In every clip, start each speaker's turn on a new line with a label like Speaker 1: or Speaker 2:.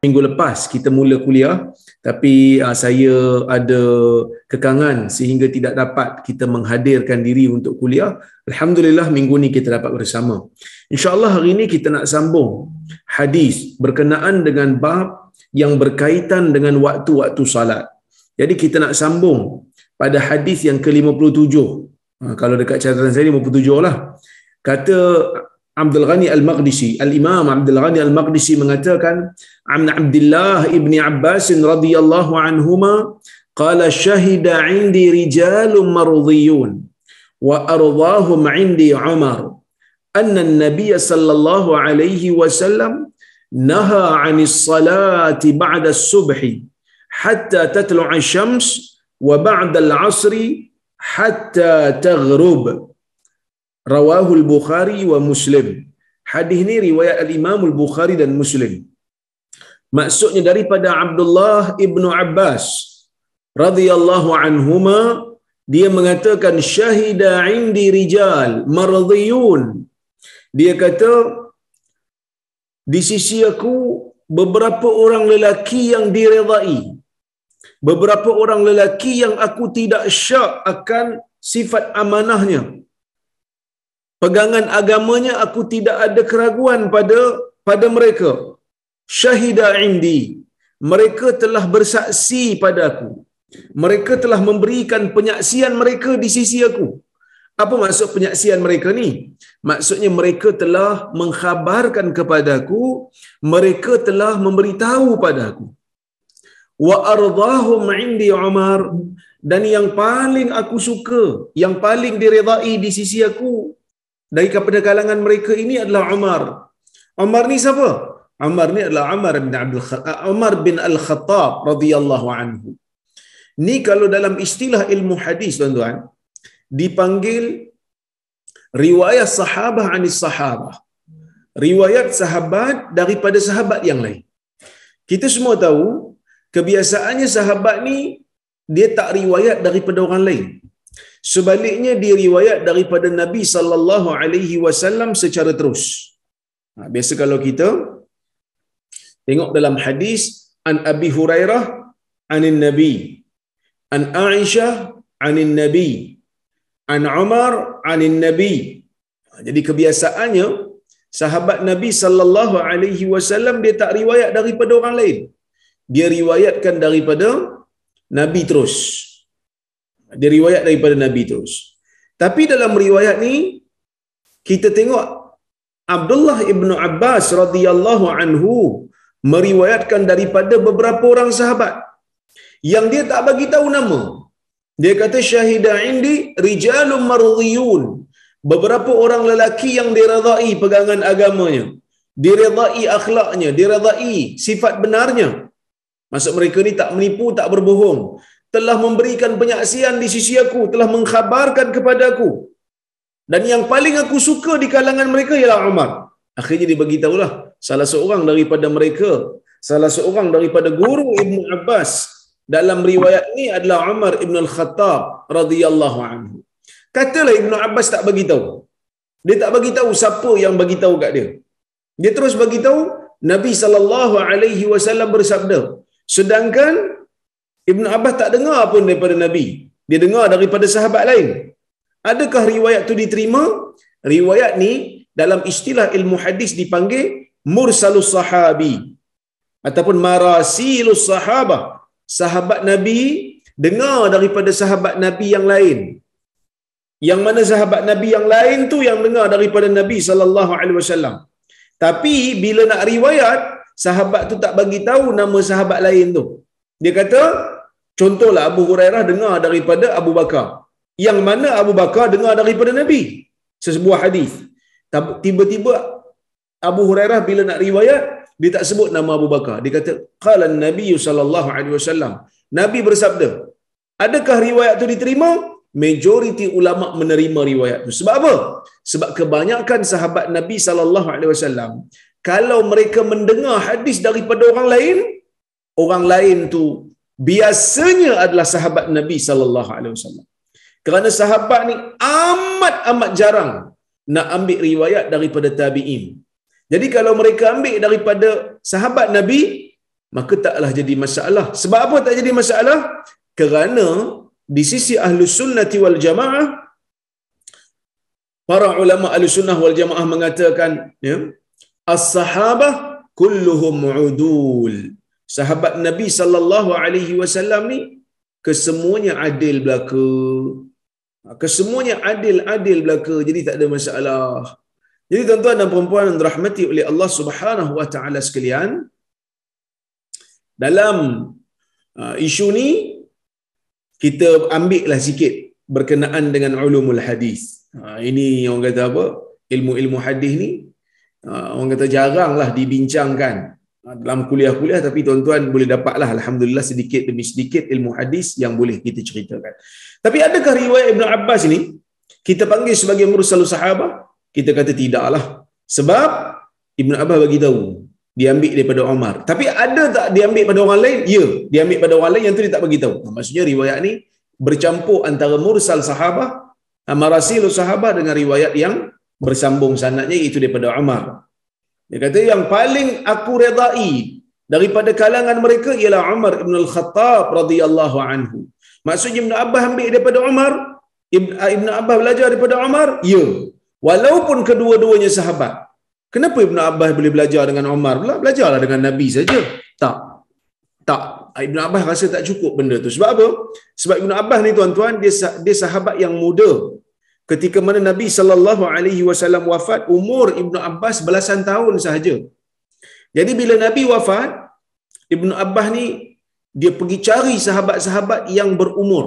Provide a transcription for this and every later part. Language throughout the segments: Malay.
Speaker 1: minggu lepas kita mula kuliah, tapi saya ada kekangan sehingga tidak dapat kita menghadirkan diri untuk kuliah. Alhamdulillah minggu ni kita dapat bersama. InsyaAllah hari ini kita nak sambung hadis berkenaan dengan bab yang berkaitan dengan waktu-waktu salat. Jadi kita nak sambung pada hadis yang ke-57. Kalau dekat catatan saya 57 lah. Kata Abdul Ghani Al-Maqdisi, Al-Imam Abdul Ghani Al-Maqdisi mengatakan, An Abdullah ibn Abbas radhiyallahu anhuma qala syahida 'indi rijalun mardiyun wa ardahum 'indi Umar anna an-nabiy sallallahu alaihi wasallam naha 'anis salati ba'da as-subhi hatta tatlu'a asy-syams wa ba'da al-'asri hatta taghrub. Rawahu al-Bukhari wa Muslim. Hadis ni riwayat al-Imam al-Bukhari dan Muslim. Maksudnya daripada Abdullah ibnu Abbas radhiyallahu anhuma, dia mengatakan syahida 'indi rijal mardiyun. Dia kata di sisi aku beberapa orang lelaki yang diredai, beberapa orang lelaki yang aku tidak syak akan sifat amanahnya, pegangan agamanya, aku tidak ada keraguan pada mereka. Syahida 'indi, mereka telah bersaksi pada aku, mereka telah memberikan penyaksian mereka di sisi aku. Apa maksud penyaksian mereka ni? Maksudnya mereka telah mengkhabarkan kepada aku, mereka telah memberitahu pada aku. Wa ardahum 'indi Umar, dan yang paling aku suka, yang paling diredai di sisi aku daripada kalangan mereka ini adalah Umar. Umar ni siapa? Umar ni adalah Umar bin Al-Khattab radhiyallahu anhu. Ni kalau dalam istilah ilmu hadis tuan-tuan, dipanggil riwayat sahabah anis sahabah. Riwayat sahabat daripada sahabat yang lain. Kita semua tahu kebiasaannya sahabat ni dia tak riwayat daripada orang lain. Sebaliknya dia riwayat daripada Nabi sallallahu alaihi wasallam secara terus. Biasa kalau kita tengok dalam hadis, an Abi Hurairah anin Nabi, an Aisyah anin Nabi, an Umar anin Nabi. Jadi kebiasaannya sahabat Nabi sallallahu alaihi wasallam dia tak riwayat daripada orang lain. Dia riwayatkan daripada Nabi terus. Dia riwayat daripada Nabi terus. Tapi dalam riwayat ni kita tengok Abdullah ibnu Abbas radhiyallahu anhu meriwayatkan daripada beberapa orang sahabat yang dia tak bagi tahu nama. Dia kata syahida 'indi rijalun mardiyun, beberapa orang lelaki yang diredai pegangan agamanya, diredai akhlaknya, diredai sifat benarnya. Maksud mereka ni tak menipu, tak berbohong, telah memberikan penyaksian di sisi aku, telah mengkhabarkan kepada aku. Dan yang paling aku suka di kalangan mereka ialah Umar. Akhirnya dia beritahulah salah seorang daripada mereka, salah seorang daripada guru Ibnu Abbas dalam riwayat ini adalah Umar Ibn Al-Khattab radhiyallahu anhu. Katalah Ibnu Abbas tak bagi tahu. Dia tak bagi tahu siapa yang bagi tahu kat dia. Dia terus bagi tahu Nabi sallallahu alaihi wasallam bersabda. Sedangkan Ibn Abbas tak dengar pun daripada Nabi. Dia dengar daripada sahabat lain. Adakah riwayat tu diterima? Riwayat ni dalam istilah ilmu hadis dipanggil mursalus sahabi ataupun marasilus sahabah. Sahabat Nabi dengar daripada sahabat Nabi yang lain. Yang mana sahabat Nabi yang lain tu yang dengar daripada Nabi sallallahu alaihi wasallam. Tapi bila nak riwayat, sahabat tu tak bagi tahu nama sahabat lain tu. Dia kata, contohlah Abu Hurairah dengar daripada Abu Bakar. Yang mana Abu Bakar dengar daripada Nabi. Sesebuah hadis. Tiba-tiba Abu Hurairah bila nak riwayat, dia tak sebut nama Abu Bakar. Dia kata, qala an-nabi sallallahu alaihi wasallam. Nabi bersabda. Adakah riwayat tu diterima? Majoriti ulama menerima riwayat tu. Sebab apa? Sebab kebanyakan sahabat Nabi sallallahu alaihi wasallam kalau mereka mendengar hadis daripada orang lain tu biasanya adalah sahabat Nabi sallallahu alaihi wasallam. Kerana sahabat ni amat jarang nak ambil riwayat daripada tabi'in. Jadi kalau mereka ambil daripada sahabat Nabi, maka taklah jadi masalah. Sebab apa tak jadi masalah? Kerana di sisi Ahlus Sunnati wal Jamaah, para ulama Ahlus Sunnah wal Jamaah mengatakan, ya, as-sahabah kulluhum udul. Sahabat Nabi sallallahu alaihi wasallam ni kesemuanya adil belaka. Kesemuanya adil belaka. Jadi tak ada masalah. Jadi tuan-tuan dan puan-puan yang dirahmati oleh Allah Subhanahu wa taala sekalian, dalam isu ni kita ambillah sikit berkenaan dengan ulumul hadis. Ini orang kata apa? Ilmu-ilmu hadis ni orang kata jaranglah dibincangkan dalam kuliah-kuliah, tapi tuan-tuan boleh dapatlah alhamdulillah sedikit demi sedikit ilmu hadis yang boleh kita ceritakan. Tapi adakah riwayat Ibn Abbas ni kita panggil sebagai mursalus sahabah? Kita kata tidaklah. Sebab Ibn Abbas bagi tahu diambil daripada Umar. Tapi ada tak diambil pada orang lain? Ya, diambil pada orang lain, yang tu dia tak bagi tahu. Maksudnya riwayat ni bercampur antara mursal sahabah, marasilus sahabah dengan riwayat yang bersambung sanadnya, iaitu daripada Umar. Dia kata yang paling aku redai daripada kalangan mereka ialah Umar ibn al-Khattab radhiyallahu anhu. Maksudnya Ibn Abbas ambil daripada Umar, Ibn Abbas belajar daripada Umar? Ya. Walaupun kedua-duanya sahabat. Kenapa Ibn Abbas boleh belajar dengan Umar pula? Belajarlah dengan Nabi saja. Tak. Ibn Abbas rasa tak cukup benda tu. Sebab apa? Sebab Ibn Abbas ni tuan-tuan, dia sahabat yang muda. Ketika mana Nabi SAW wafat, umur Ibn Abbas belasan tahun sahaja. Jadi bila Nabi wafat, Ibn Abbas ni dia pergi cari sahabat-sahabat yang berumur.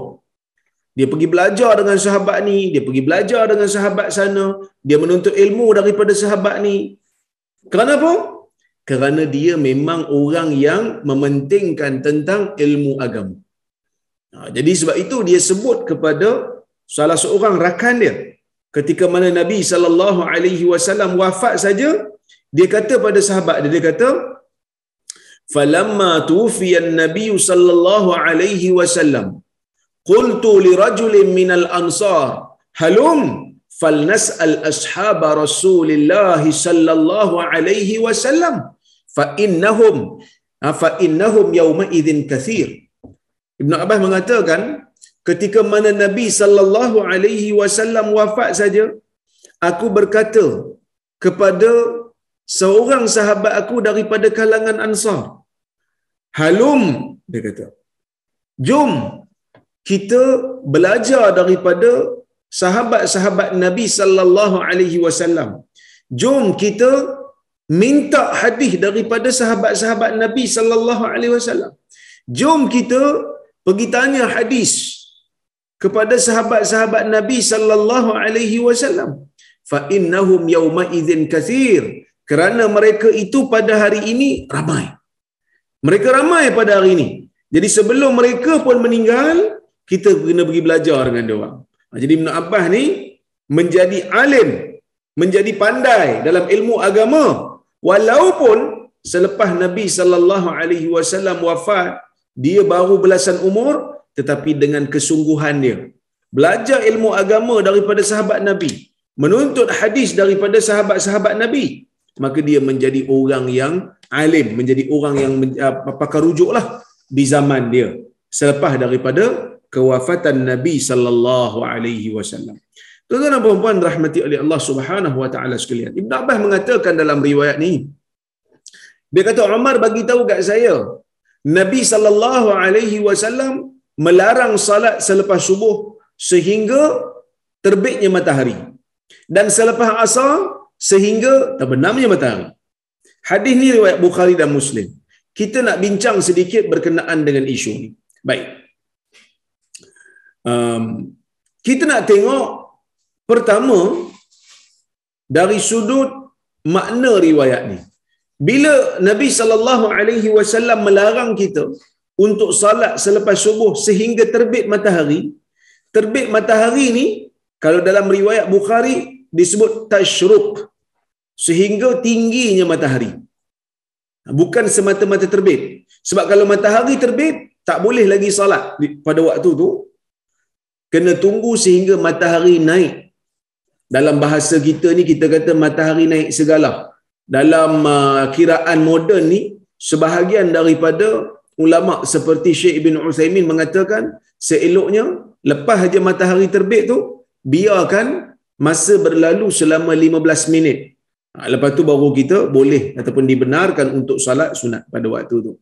Speaker 1: Dia pergi belajar dengan sahabat ni, dia pergi belajar dengan sahabat sana, dia menuntut ilmu daripada sahabat ni. Kerana apa? Kerana dia memang orang yang mementingkan tentang ilmu agama. Jadi sebab itu dia sebut kepada salah seorang rakan dia, ketika mana Nabi SAW wafat saja, dia kata pada sahabat dia, dia kata, "Falamma tufiyan Nabi sallallahu alaihi wasallam, qultu li rajulin minal ansar, halum falnas'al ashab Rasulillah sallallahu alaihi wasallam fa innahum yawma idzin katsir." Ibn Abbas mengatakan, ketika mana Nabi sallallahu alaihi wasallam wafat saja, aku berkata kepada seorang sahabat aku daripada kalangan Ansar, halum, dia kata, jom kita belajar daripada sahabat-sahabat Nabi sallallahu alaihi wasallam. Jom kita minta hadis daripada sahabat-sahabat Nabi sallallahu alaihi wasallam. Jom kita pergi tanya hadis kepada sahabat-sahabat Nabi sallallahu alaihi wasallam. Fa innahum yawma idzin katsir, kerana mereka itu pada hari ini ramai. Mereka ramai pada hari ini. Jadi sebelum mereka pun meninggal, kita kena pergi belajar dengan dia orang. Jadi Ibn Abbas ni menjadi alim, menjadi pandai dalam ilmu agama, walaupun selepas Nabi sallallahu alaihi wasallam wafat, dia baru belasan umur, tetapi dengan kesungguhan dia belajar ilmu agama daripada sahabat Nabi, menuntut hadis daripada sahabat-sahabat Nabi, maka dia menjadi orang yang alim, menjadi orang yang pakar rujuklah di zaman dia selepas daripada kewafatan Nabi sallallahu alaihi wasallam. Tuan-tuan dan puan-puan rahmati oleh Allah Subhanahu wa taala sekalian, Ibn Abbas mengatakan dalam riwayat ni, dia kata Umar bagi tahu kat saya, Nabi sallallahu alaihi wasallam melarang salat selepas subuh sehingga terbitnya matahari, dan selepas asar sehingga terbenamnya matahari. Hadis ni riwayat Bukhari dan Muslim. Kita nak bincang sedikit berkenaan dengan isu ni. Baik. Kita nak tengok pertama dari sudut makna riwayat ni. Bila Nabi sallallahu alaihi wasallam melarang kita untuk salat selepas subuh sehingga terbit matahari ni, kalau dalam riwayat Bukhari disebut tasyruq, sehingga tingginya matahari. Bukan semata-mata terbit. Sebab kalau matahari terbit, tak boleh lagi salat pada waktu tu. Kena tunggu sehingga matahari naik. Dalam bahasa kita ni, kita kata matahari naik segala. Dalam kiraan moden ni, sebahagian daripada ulama seperti Syekh Ibn Uthaymin mengatakan seeloknya lepas saja matahari terbit tu biarkan masa berlalu selama 15 minit. Lepas tu baru kita boleh ataupun dibenarkan untuk salat sunat pada waktu tu.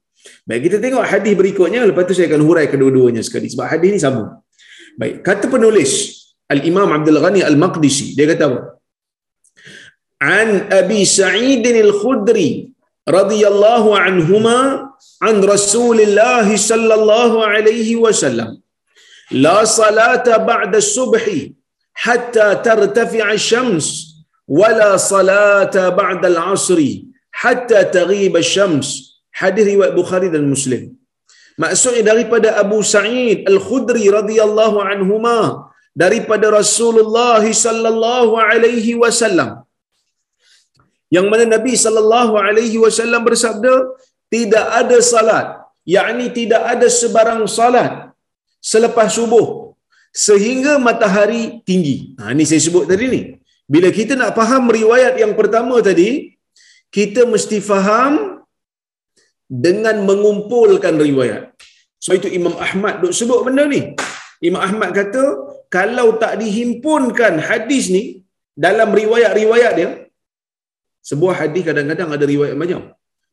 Speaker 1: Baik, kita tengok hadis berikutnya, lepas tu saya akan hurai kedua-duanya sekali sebab hadis ni sama. Baik, kata penulis Al-Imam Abdul Ghani Al-Maqdisi, dia kata apa? An Abi Sa'id Al-Khudri radhiyallahu anhuma an Rasulillah sallallahu alaihi wasallam la salata ba'da subhi hatta tartafi'a asy-syams wala salata ba'da al-'asri hatta taghiba asy-syams. Hadis riwayat Bukhari dan Muslim. Maksudnya daripada Abu Sa'id Al-Khudri radhiyallahu anhuma, daripada Rasulullah sallallahu alaihi wasallam, yang mana Nabi sallallahu alaihi wasallam bersabda, tidak ada salat, yakni tidak ada sebarang salat selepas subuh sehingga matahari tinggi. Ini saya sebut tadi ni. Bila kita nak faham riwayat yang pertama tadi, kita mesti faham dengan mengumpulkan riwayat. So itu Imam Ahmad duk sebut benda ni. Imam Ahmad kata kalau tak dihimpunkan hadis ni dalam riwayat-riwayat dia, sebuah hadis kadang-kadang ada riwayat macam.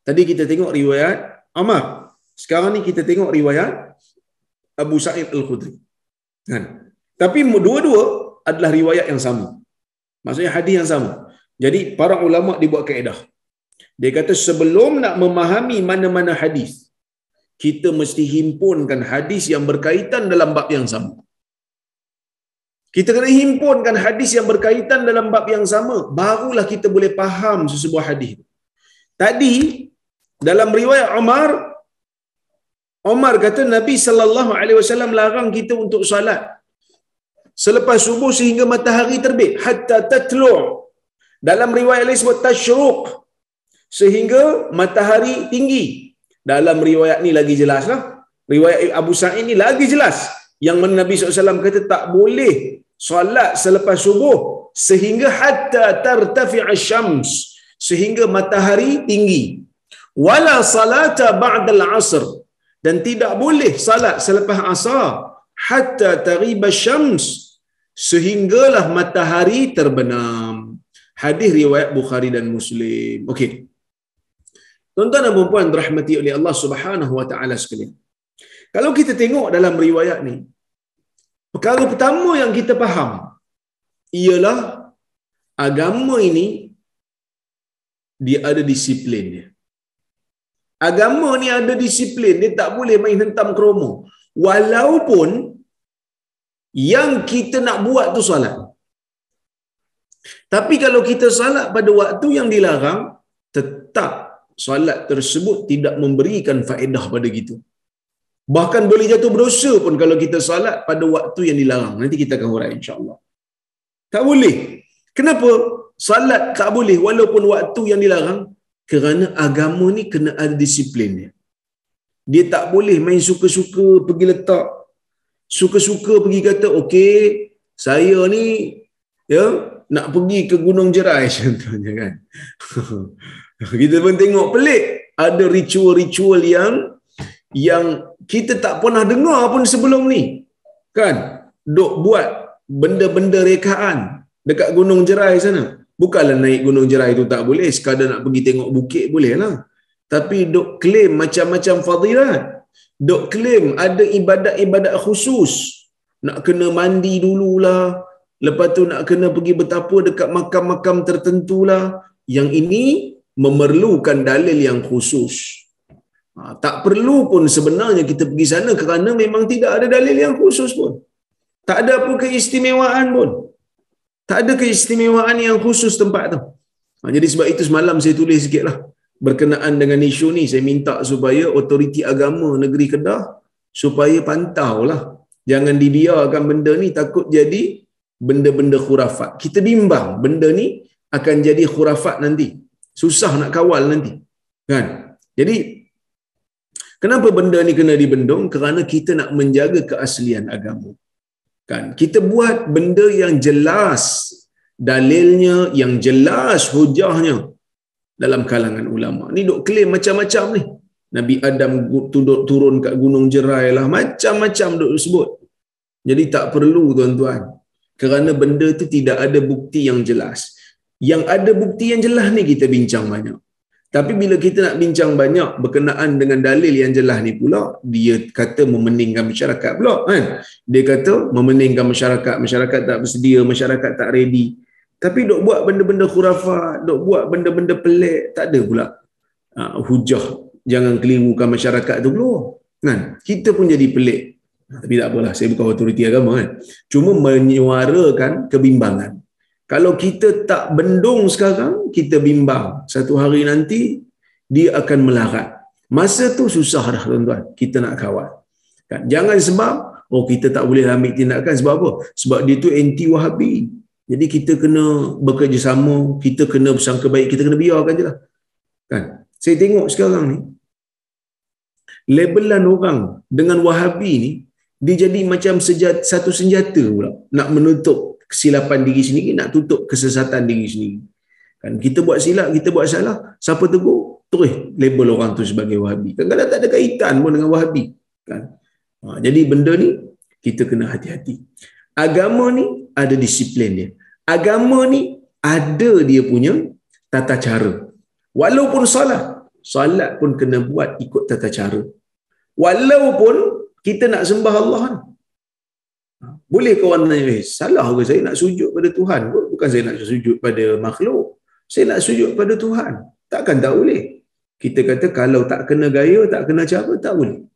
Speaker 1: Tadi kita tengok riwayat Umar. Sekarang ni kita tengok riwayat Abu Sa'id Al-Khudri. Kan? Tapi dua-dua adalah riwayat yang sama. Maksudnya hadis yang sama. Jadi para ulama dibuat kaedah. Dia kata sebelum nak memahami mana-mana hadis, kita mesti himpunkan hadis yang berkaitan dalam bab yang sama. Kita kena himpunkan hadis yang berkaitan dalam bab yang sama, barulah kita boleh faham sesebuah hadis. Tadi dalam riwayat Umar kata Nabi sallallahu alaihi wasallam larang kita untuk solat selepas subuh sehingga matahari terbit, hatta tatlu'. Dalam riwayat lain sebut tasyruq, sehingga matahari tinggi. Dalam riwayat ni lagi jelaslah. Riwayat Abu Sa'id ni lagi jelas. Yang mana Nabi SAW kata tak boleh solat selepas subuh sehingga hatta tartafi'a syams, sehingga matahari tinggi. Wala salata ba'dal asr, dan tidak boleh salat selepas asar hatta taghiba syams, sehinggalah matahari terbenam. Hadis riwayat Bukhari dan Muslim. Okey. Tuan-tuan dan puan-puan dirahmati oleh Allah Subhanahu wa taala sekalian. Kalau kita tengok dalam riwayat ni, perkara pertama yang kita faham ialah agama ini dia ada disiplin dia. Agama ni ada disiplin, dia tak boleh main hentam kromo. Walaupun yang kita nak buat tu solat. Tapi kalau kita salat pada waktu yang dilarang, tetap solat tersebut tidak memberikan faedah pada kita. Bahkan boleh jatuh berdosa pun kalau kita salat pada waktu yang dilarang. Nanti kita akan hurai insya-Allah. Tak boleh. Kenapa salat tak boleh walaupun waktu yang dilarang? Kerana agama ni kena ada disiplin dia. Dia tak boleh main suka-suka pergi letak, suka-suka pergi kata okey, saya ni ya nak pergi ke Gunung Jerai contohnya kan. Kita pun tengok pelik, ada ritual-ritual yang kita tak pernah dengar pun sebelum ni. Kan? Dok buat benda-benda rekaan dekat Gunung Jerai sana. Bukanlah naik Gunung Jerai tu tak boleh, sekadar nak pergi tengok bukit boleh lah. Tapi dok claim macam-macam fadilat. Dok claim ada ibadat-ibadat khusus. Nak kena mandi dululah. Lepas tu nak kena pergi bertapa dekat makam-makam tertentulah. Yang ini memerlukan dalil yang khusus. Tak perlu pun sebenarnya kita pergi sana kerana memang tidak ada dalil yang khusus pun. Tak ada apa keistimewaan pun. Tak ada keistimewaan yang khusus tempat tu. Jadi sebab itu semalam saya tulis sikit lah. Berkenaan dengan isu ni, saya minta supaya otoriti agama negeri Kedah supaya pantau lah. Jangan dibiarkan benda ni takut jadi benda-benda khurafat. Kita bimbang benda ni akan jadi khurafat nanti. Susah nak kawal nanti. Kan? Jadi, kenapa benda ni kena dibendung? Kerana kita nak menjaga keaslian agama. Kan? Kita buat benda yang jelas dalilnya, yang jelas hujahnya dalam kalangan ulama. Ni duk claim macam-macam ni. Nabi Adam turun kat gunung Jerai lah, macam-macam duk sebut. Jadi tak perlu tuan-tuan, kerana benda tu tidak ada bukti yang jelas. Yang ada bukti yang jelas ni kita bincang banyak. Tapi bila kita nak bincang banyak berkenaan dengan dalil yang jelas ni pula, dia kata memeningkan masyarakat pula kan. Dia kata memeningkan masyarakat, masyarakat tak bersedia, masyarakat tak ready. Tapi dok buat benda-benda khurafat, dok buat benda-benda pelik, tak ada pula hujah jangan kelirukan masyarakat tu keluar kan. Kita pun jadi pelik. Tapi tak apalah, saya bukan autoriti agama kan. Cuma menyuarakan kebimbangan. Kalau kita tak bendung sekarang, kita bimbang. Satu hari nanti, dia akan melarat. Masa tu susah dah tuan-tuan, kita nak kawal. Kan? Jangan sebab, kita tak boleh ambil tindakan. Sebab apa? Sebab dia tu anti-Wahabi. Jadi kita kena bekerjasama, kita kena bersangka baik, kita kena biarkan je lah. Kan? Saya tengok sekarang ni, labelan orang dengan Wahabi ni, dia jadi macam satu senjata pula. Nak menutup kesilapan diri sendiri, nak tutup kesesatan diri sendiri. Kan kita buat silap, kita buat salah, siapa tegur, terus label orang tu sebagai Wahabi. Kadang-kadang tak ada kaitan pun dengan Wahabi. Kan? Jadi benda ni kita kena hati-hati. Agama ni ada disiplin dia. Agama ni ada dia punya tata cara. Walaupun salat pun kena buat ikut tata cara. Walaupun kita nak sembah Allah ni, boleh kawan tanya, salah ke saya nak sujud pada Tuhan? Bukan saya nak sujud pada makhluk. Saya nak sujud pada Tuhan. Takkan tak boleh. Kita kata kalau tak kena gaya, tak kena cara, tak boleh.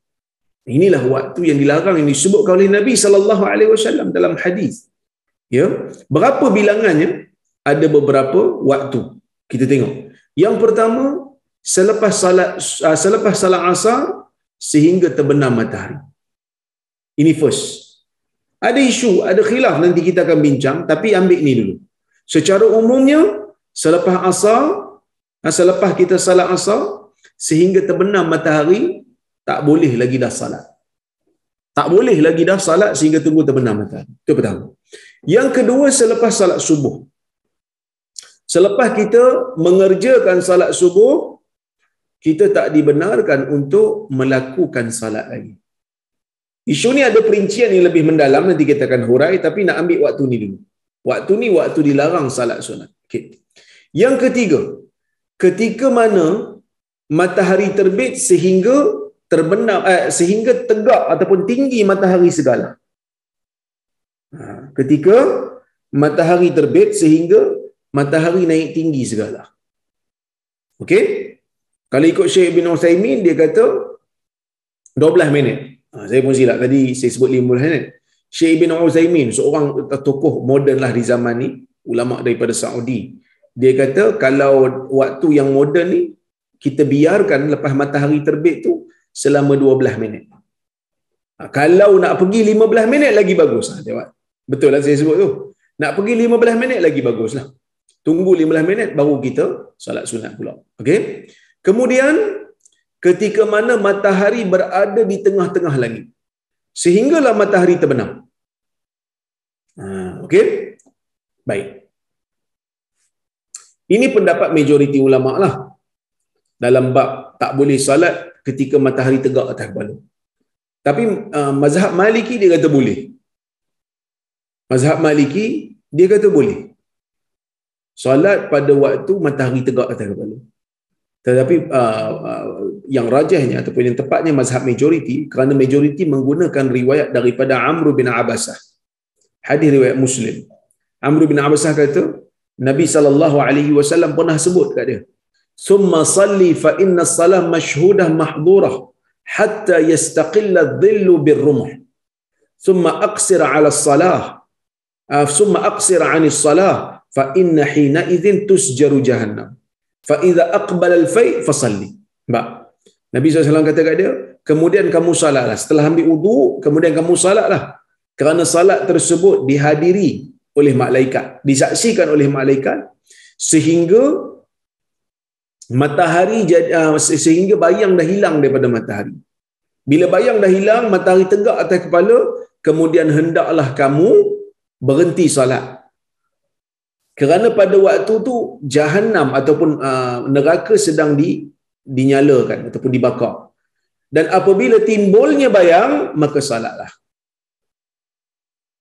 Speaker 1: Inilah waktu yang dilarang yang disebutkan oleh Nabi SAW dalam hadis. Ya, berapa bilangannya? Ada beberapa waktu. Kita tengok. Yang pertama, selepas salat asar sehingga terbenam matahari. Ini first. Ada isu, ada khilaf, nanti kita akan bincang, tapi ambil ni dulu. Secara umumnya, selepas kita salat asar sehingga terbenam matahari, tak boleh lagi dah salat. Tak boleh lagi dah salat sehingga tunggu terbenam matahari. Itu pertama. Yang kedua, selepas salat subuh. Selepas kita mengerjakan salat subuh, kita tak dibenarkan untuk melakukan salat lagi. Isu ni ada perincian yang lebih mendalam, nanti kita akan hurai, tapi nak ambil waktu ni dulu. Waktu ni waktu dilarang salat sunat. Okay. Yang ketiga, ketika mana matahari terbit sehingga terbenam, sehingga tegak ataupun tinggi matahari segala. Ketika matahari terbit sehingga matahari naik tinggi segala. Okey? Kalau ikut Syekh bin Utsaimin, dia kata 12 minit. Saya pun silap tadi, saya sebut 15 minit. Syekh bin Utsaimin, seorang tokoh moden lah di zaman ni, ulama daripada Saudi. Dia kata kalau waktu yang moden ni, kita biarkan lepas matahari terbit tu selama 12 minit. Kalau nak pergi 15 minit lagi bagus. Tengok. Betul lah saya sebut tu. Nak pergi 15 minit lagi baguslah. Tunggu 15 minit baru kita salat sunat pula. Okey? Kemudian ketika mana matahari berada di tengah-tengah langit, sehinggalah matahari terbenam. Okey? Baik. Ini pendapat majoriti ulama lah. Dalam bab tak boleh salat ketika matahari tegak atas kepala. Tapi mazhab Maliki dia kata boleh. Mazhab Maliki dia kata boleh. Salat pada waktu matahari tegak atas kepala. Tetapi yang rajahnya ataupun yang tepatnya mazhab majoriti, kerana majoriti menggunakan riwayat daripada Amr bin Abasah. Hadis riwayat Muslim. Amr bin Abasah kata, Nabi SAW pernah sebut kat dia, "Summa salli fa inna as-salah mashhudah mahdurah hatta yastaqilla adh-dhillu bir-rumh. Summa aqsir 'ala as-salah. Summa aqsir 'ani as-salah fa inna hina idzin tusjaru jahannam. Fa idza aqbala al-fay fasalli." Nabi SAW kata kat dia, kemudian kamu salatlah. Setelah ambil wudu, kemudian kamu salatlah. Kerana salat tersebut dihadiri oleh malaikat, disaksikan oleh malaikat, sehingga matahari sehingga bayang dah hilang daripada matahari. Bila bayang dah hilang, matahari tegak atas kepala, kemudian hendaklah kamu berhenti salat. Kerana pada waktu tu Jahannam ataupun neraka sedang dinyalakan ataupun dibakar. Dan apabila timbulnya bayang, maka salatlah.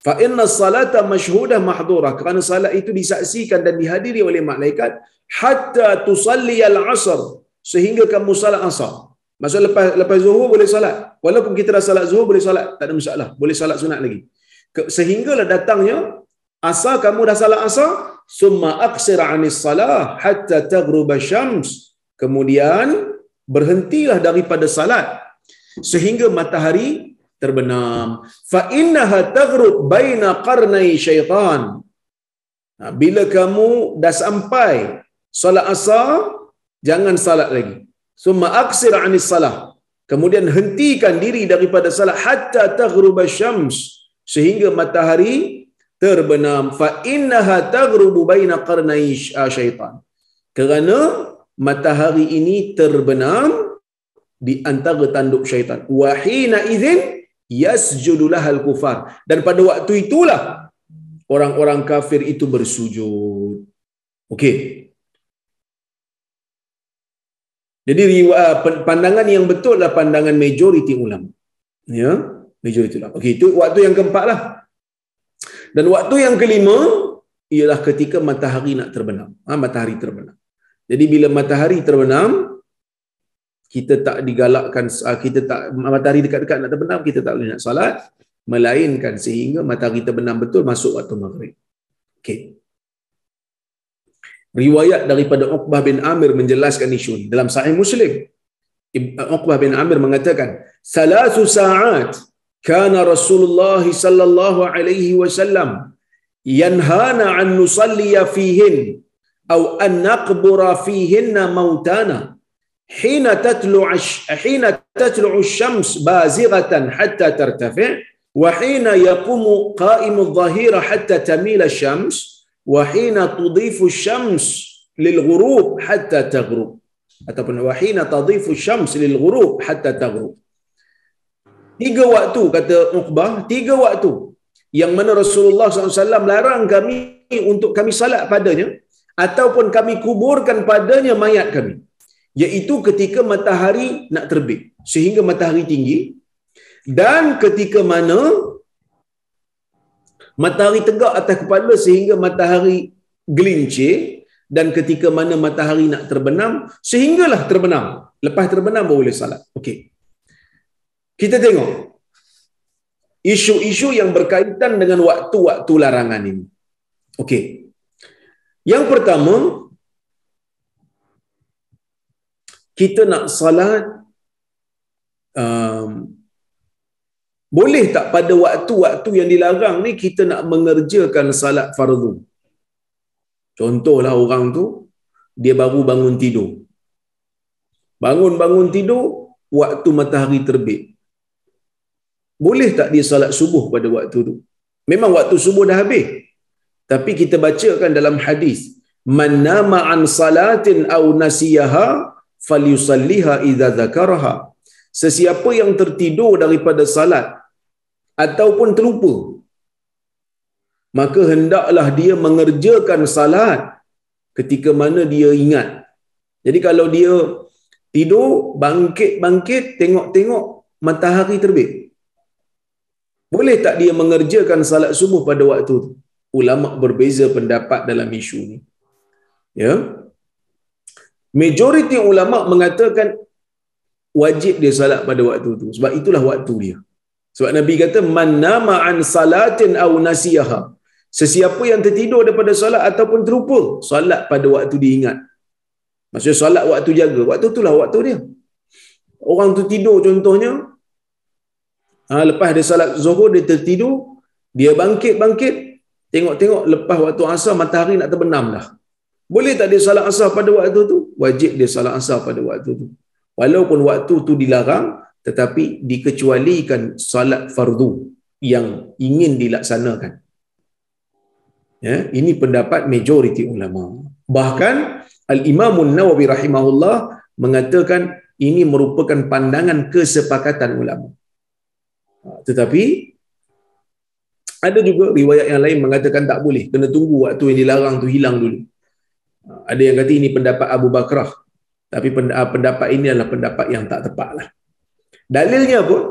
Speaker 1: Fa inna salata masyhudah mahdhurah, kerana salat itu disaksikan dan dihadiri oleh malaikat, hatta tusalli al-asr, sehingga kamu salat asar. Maksud lepas zuhur boleh salat. Walaupun kita dah salat zuhur boleh salat, tak ada masalah. Boleh salat sunat lagi. Sehinggalah datangnya asar, kamu dah salat asar, summa aqsir 'anis salah hatta taghruba syams. Kemudian berhentilah daripada salat sehingga matahari terbenam. Fa innaha taghrub baina qarnai syaitan. Bila kamu dah sampai salat asar, jangan salat lagi. Summa aqsir 'anis salah. Kemudian hentikan diri daripada salat hatta taghruba syams, sehingga matahari terbenam. Fa innaha taghrubu baina qarnai syaitan. Kerana matahari ini terbenam di antara tanduk syaitan. Wa hina idzin yasjudu lahal kufar. Dan pada waktu itulah orang-orang kafir itu bersujud. Okey. Jadi pandangan yang betul adalah pandangan majoriti ulama. Ya, majoriti ulama. Okey, itu waktu yang keempat lah. Dan waktu yang kelima ialah ketika matahari nak terbenam. Matahari terbenam. Jadi bila matahari terbenam, kita tak digalakkan, matahari dekat-dekat nak terbenam, kita tak boleh nak salat, melainkan sehingga matahari terbenam betul masuk waktu maghrib. Okey. Riwayat daripada Uqbah bin Amir menjelaskan isu ini dalam Sahih Muslim. Uqbah bin Amir mengatakan, "Salasu sa'at kana Rasulullah sallallahu alaihi wasallam yanhana an nusalliya fihin aw an naqbura fihinna mautana hina tatlu'u asy-syams bazighatan hatta tartafi' wa hina yaqumu qa'imu adh-dhahira hatta tamila asy-syams wa hina tudhifu asy-syams lil ghurub hatta taghrub." Ataupun wa hina tadhifu asy-syams lil ghurub hatta taghrub. 3 waktu, kata Uqbah, 3 waktu yang mana Rasulullah SAW larang kami untuk kami salat padanya ataupun kami kuburkan padanya mayat kami, iaitu ketika matahari nak terbit sehingga matahari tinggi, dan ketika mana matahari tegak atas kepala sehingga matahari gelincir, dan ketika mana matahari nak terbenam sehinggalah terbenam. Lepas terbenam baru boleh salat. Okey. Kita tengok isu-isu yang berkaitan dengan waktu-waktu larangan ini. Okey. Yang pertama, kita nak salat, boleh tak pada waktu-waktu yang dilarang ni kita nak mengerjakan salat fardu? Contohlah orang tu, dia baru bangun tidur. Bangun tidur, waktu matahari terbit. Boleh tak dia salat subuh pada waktu tu? Memang waktu subuh dah habis. Tapi kita bacakan dalam hadis, "Man nama an salatin aw nasiyaha falyusalliha idza dzakaraha." Sesiapa yang tertidur daripada salat ataupun terlupa, maka hendaklah dia mengerjakan salat ketika mana dia ingat. Jadi kalau dia tidur, bangkit, tengok matahari terbit, boleh tak dia mengerjakan salat subuh pada waktu itu? Ulama berbeza pendapat dalam isu ni. Ya. Majoriti ulama mengatakan wajib dia salat pada waktu itu, sebab itulah waktu dia. Sebab Nabi kata, "Man nama an salatin aw nasiyaha." Sesiapa yang tertidur daripada salat ataupun terlupa, salat pada waktu diingat. Maksudnya salat waktu jaga, waktu itulah waktu dia. Orang tu tidur contohnya, lepas dia salat zuhur dia tertidur, dia bangkit, tengok lepas waktu asar matahari nak terbenam dah. Boleh tak dia salat asar pada waktu tu? Wajib dia salat asar pada waktu tu. Walaupun waktu tu dilarang, tetapi dikecualikan salat fardu yang ingin dilaksanakan. Ya, ini pendapat majoriti ulama. Bahkan Al-Imam An-Nawawi rahimahullah mengatakan ini merupakan pandangan kesepakatan ulama. Tetapi ada juga riwayat yang lain mengatakan tak boleh, kena tunggu waktu yang dilarang tu hilang dulu. Ada yang kata ini pendapat Abu Bakrah, tapi pendapat ini adalah pendapat yang tak tepatlah. Dalilnya pun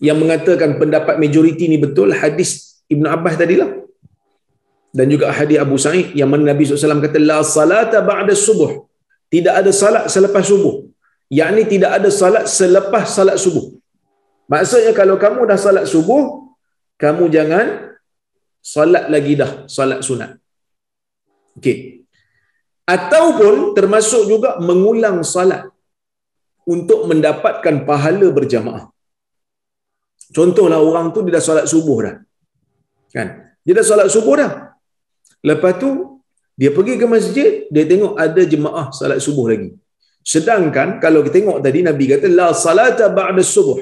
Speaker 1: yang mengatakan pendapat majoriti ni betul, hadis Ibn Abbas tadilah. Dan juga hadis Abu Sa'id yang mana Nabi SAW kata, la salata ba'da subuh. Tidak ada salat selepas subuh. Yakni tidak ada salat selepas salat subuh. Maksudnya kalau kamu dah salat subuh, kamu jangan salat lagi dah, salat sunat. Okey. Ataupun termasuk juga mengulang salat untuk mendapatkan pahala berjamaah. Contohlah orang tu dia dah solat subuh dah. Kan? Dia dah solat subuh dah. Lepas tu dia pergi ke masjid, dia tengok ada jemaah solat subuh lagi. Sedangkan kalau kita tengok tadi Nabi kata la salata ba'da subuh.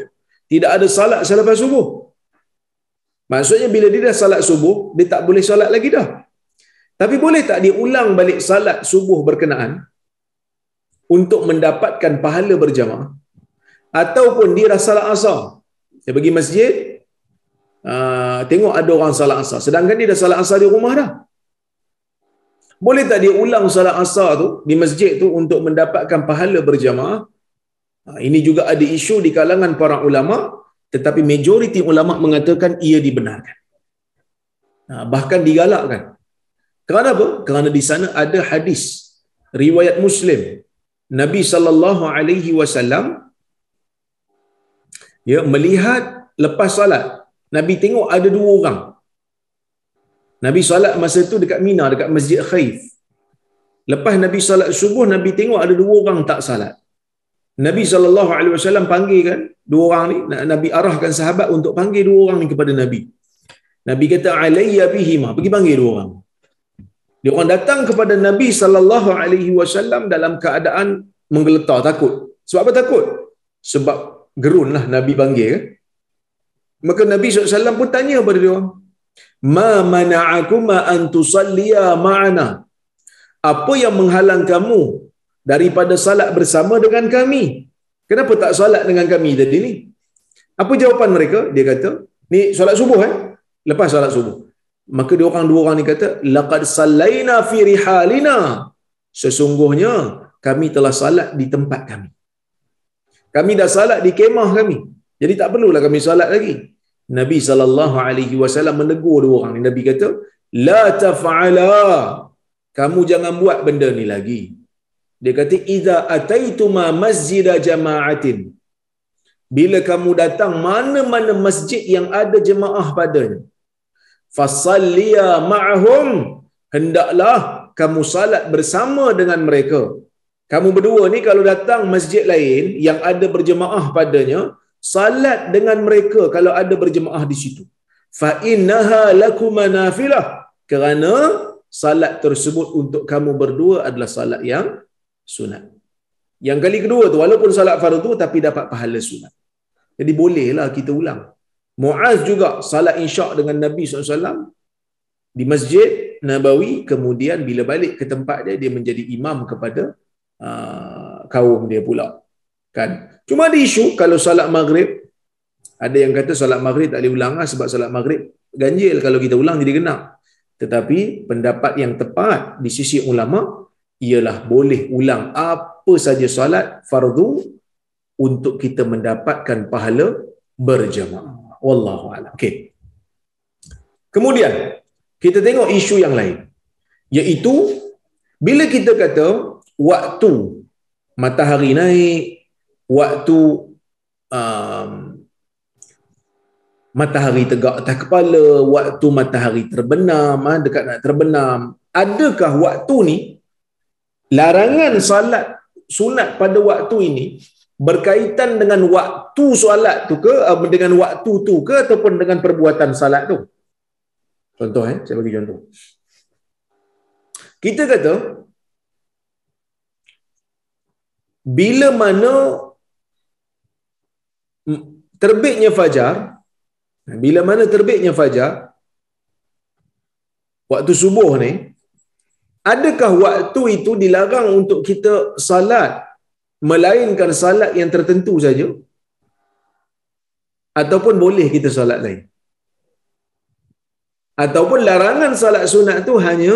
Speaker 1: Tidak ada salat selepas subuh. Maksudnya bila dia dah salat subuh, dia tak boleh solat lagi dah. Tapi boleh tak dia ulang balik salat subuh berkenaan untuk mendapatkan pahala berjamaah? Ataupun dia dah salat asar, dia pergi masjid, tengok ada orang salat asar, sedangkan dia dah salat asar di rumah dah. Boleh tak dia ulang salat asar tu di masjid tu untuk mendapatkan pahala berjamaah? Ini juga ada isu di kalangan para ulama, tetapi majoriti ulama mengatakan ia dibenarkan. Bahkan digalakkan. Kerana apa? Kerana di sana ada hadis riwayat Muslim. Nabi sallallahu alaihi wasallam ya melihat lepas salat, Nabi tengok ada dua orang. Nabi salat masa tu dekat Mina, dekat Masjid Khaif. Lepas Nabi salat subuh, Nabi tengok ada dua orang tak salat. Nabi sallallahu alaihi wasallam panggil kan dua orang ni, Nabi arahkan sahabat untuk panggil dua orang ni kepada Nabi. Nabi kata alayya bihima, pergi panggil dua orang. Dia orang datang kepada Nabi sallallahu alaihi wasallam dalam keadaan menggeletar, takut. Sebab apa takut? Sebab gerunlah Nabi panggil kan. Maka Nabi SAW pun tanya kepada dia orang, ma mana'akuma an tusalliya ma'ana? Apa yang menghalang kamu daripada salat bersama dengan kami? Kenapa tak salat dengan kami tadi ni? Apa jawapan mereka? Dia kata, ni salat subuh lepas salat subuh. Maka dua orang ni kata, laqad sallaina fi rihalina. Sesungguhnya kami telah salat di tempat kami. Kami dah salat di kemah kami. Jadi tak perlulah kami salat lagi. Nabi SAW menegur dua orang ni. Nabi kata, la taf'ala. Kamu jangan buat benda ni lagi. Dia kata, idza ataituma masjida jama'atin. Bila kamu datang mana-mana masjid yang ada jemaah padanya, fasalliya ma'ahum. Hendaklah kamu salat bersama dengan mereka. Kamu berdua ni kalau datang masjid lain yang ada berjemaah padanya, salat dengan mereka kalau ada berjemaah di situ. Fa innaha lakum nafilah. Kerana salat tersebut untuk kamu berdua adalah salat yang sunat. Yang kali kedua tu walaupun salat fardu tapi dapat pahala sunat. Jadi bolehlah kita ulang. Muaz juga salat isyak dengan Nabi SAW di Masjid Nabawi, kemudian bila balik ke tempat dia, dia menjadi imam kepada kaum dia pula. Kan? Cuma ada isu kalau salat maghrib, ada yang kata salat maghrib tak boleh ulang sebab salat maghrib ganjil, kalau kita ulang jadi genap. Tetapi pendapat yang tepat di sisi ulama ialah boleh ulang apa saja salat fardu untuk kita mendapatkan pahala berjamaah. Wallahu a'lam. Okey. Kemudian kita tengok isu yang lain, iaitu bila kita kata waktu matahari naik, waktu matahari tegak atas kepala, waktu matahari terbenam, dekat nak terbenam, adakah waktu ni larangan salat sunat pada waktu ini berkaitan dengan waktu solat tu ke, dengan waktu tu ke, ataupun dengan perbuatan salat tu? Contoh saya bagi contoh. Kita kata bila mana terbitnya fajar, bila mana terbitnya fajar, waktu subuh ni, adakah waktu itu dilarang untuk kita salat melainkan salat yang tertentu saja, ataupun boleh kita salat lain? Ataupun larangan salat sunat tu hanya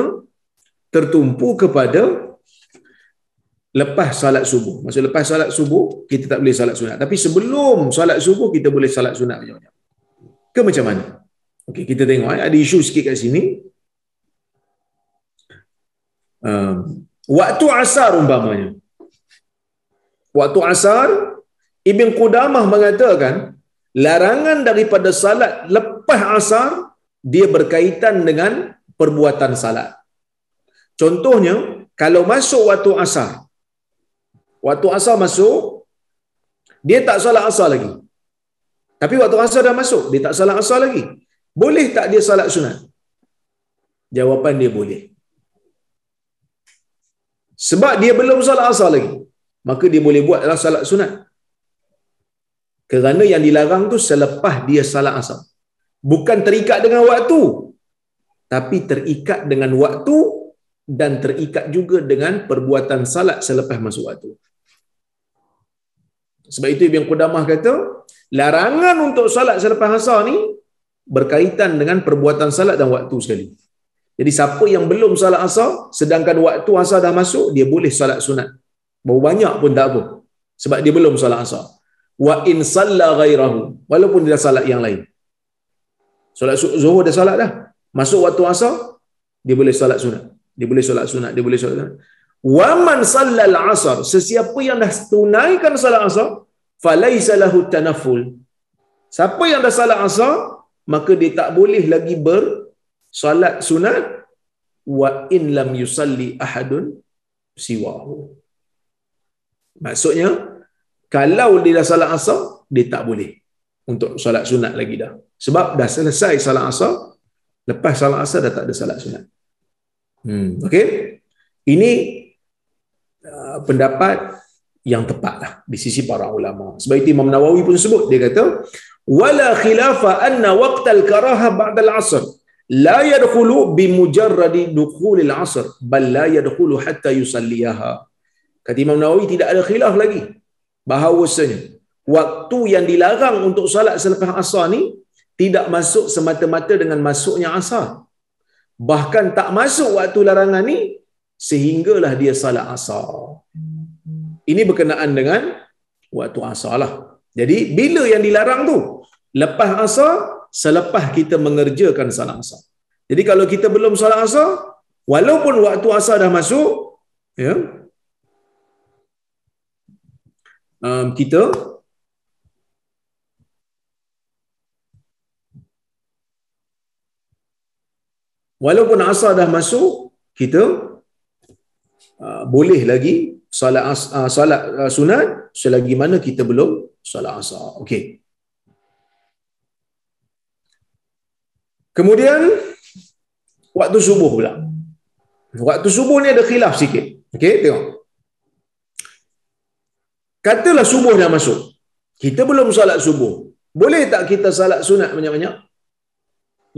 Speaker 1: tertumpu kepada lepas solat subuh. Maksud lepas solat subuh kita tak boleh solat sunat. Tapi sebelum solat subuh kita boleh solat sunat banyak-banyak. Ke macam mana? Okey, kita tengok ada isu sikit kat sini. Waktu asar umpamanya. Waktu asar, Ibn Qudamah mengatakan larangan daripada salat lepas asar dia berkaitan dengan perbuatan salat. Contohnya, kalau masuk waktu asar masuk, dia tak solat asar lagi. Tapi waktu asar dah masuk, dia tak solat asar lagi. Boleh tak dia solat sunat? Jawapan dia boleh. Sebab dia belum solat asar lagi, maka dia boleh buatlah solat sunat. Kerana yang dilarang tu selepas dia solat asar. Bukan terikat dengan waktu, tapi terikat dengan waktu dan terikat juga dengan perbuatan salat selepas masuk waktu. Sebab itu Ibn Qudamah kata, larangan untuk salat selepas asar ni berkaitan dengan perbuatan salat dan waktu sekali. Jadi siapa yang belum salat asar, sedangkan waktu asar dah masuk, dia boleh salat sunat. Berapa banyak pun tak apa. Sebab dia belum salat asar. Wa in salla ghairahu, walaupun dia dah salat yang lain. Solat zuhur dah salat dah. Masuk waktu asar, dia boleh salat sunat. Dia boleh solat sunat, dia boleh solat sunat. Wa man sallal asar, sesiapa yang dah tunaikan salat asar, falaisa lahu tanafful. Siapa yang dah salat asar, maka dia tak boleh lagi bersolat sunat wa in lam yusalli ahadun siwahu. Maksudnya, kalau dia dah salat asar, dia tak boleh untuk solat sunat lagi dah. Sebab dah selesai salat asar, lepas salat asar dah tak ada salat sunat. Okey. Ini pendapat yang tepatlah di sisi para ulama. Sebab itu Imam Nawawi pun sebut, dia kata wala khilafa anna waqtal karaha ba'da al-'asr la yadkhulu bi mujarradi dukhul al-'asr bal la yadkhulu hatta yusalliyaha. Kata Imam Nawawi, tidak ada khilaf lagi bahawasanya waktu yang dilarang untuk solat selepas asar ni tidak masuk semata-mata dengan masuknya asar. Bahkan tak masuk waktu larangan ni sehinggalah dia salat asar. Ini berkenaan dengan waktu asar lah. Jadi bila yang dilarang tu? Lepas asar, selepas kita mengerjakan salat asar. Jadi kalau kita belum salat asar, walaupun waktu asar dah masuk, ya, kita walaupun asar dah masuk, kita boleh lagi solat sunat selagi mana kita belum solat asar. Okey. Kemudian waktu subuh pula. Waktu subuh ni ada khilaf sikit. Okey, tengok. Katalah subuh dah masuk. Kita belum solat subuh. Boleh tak kita solat sunat banyak-banyak?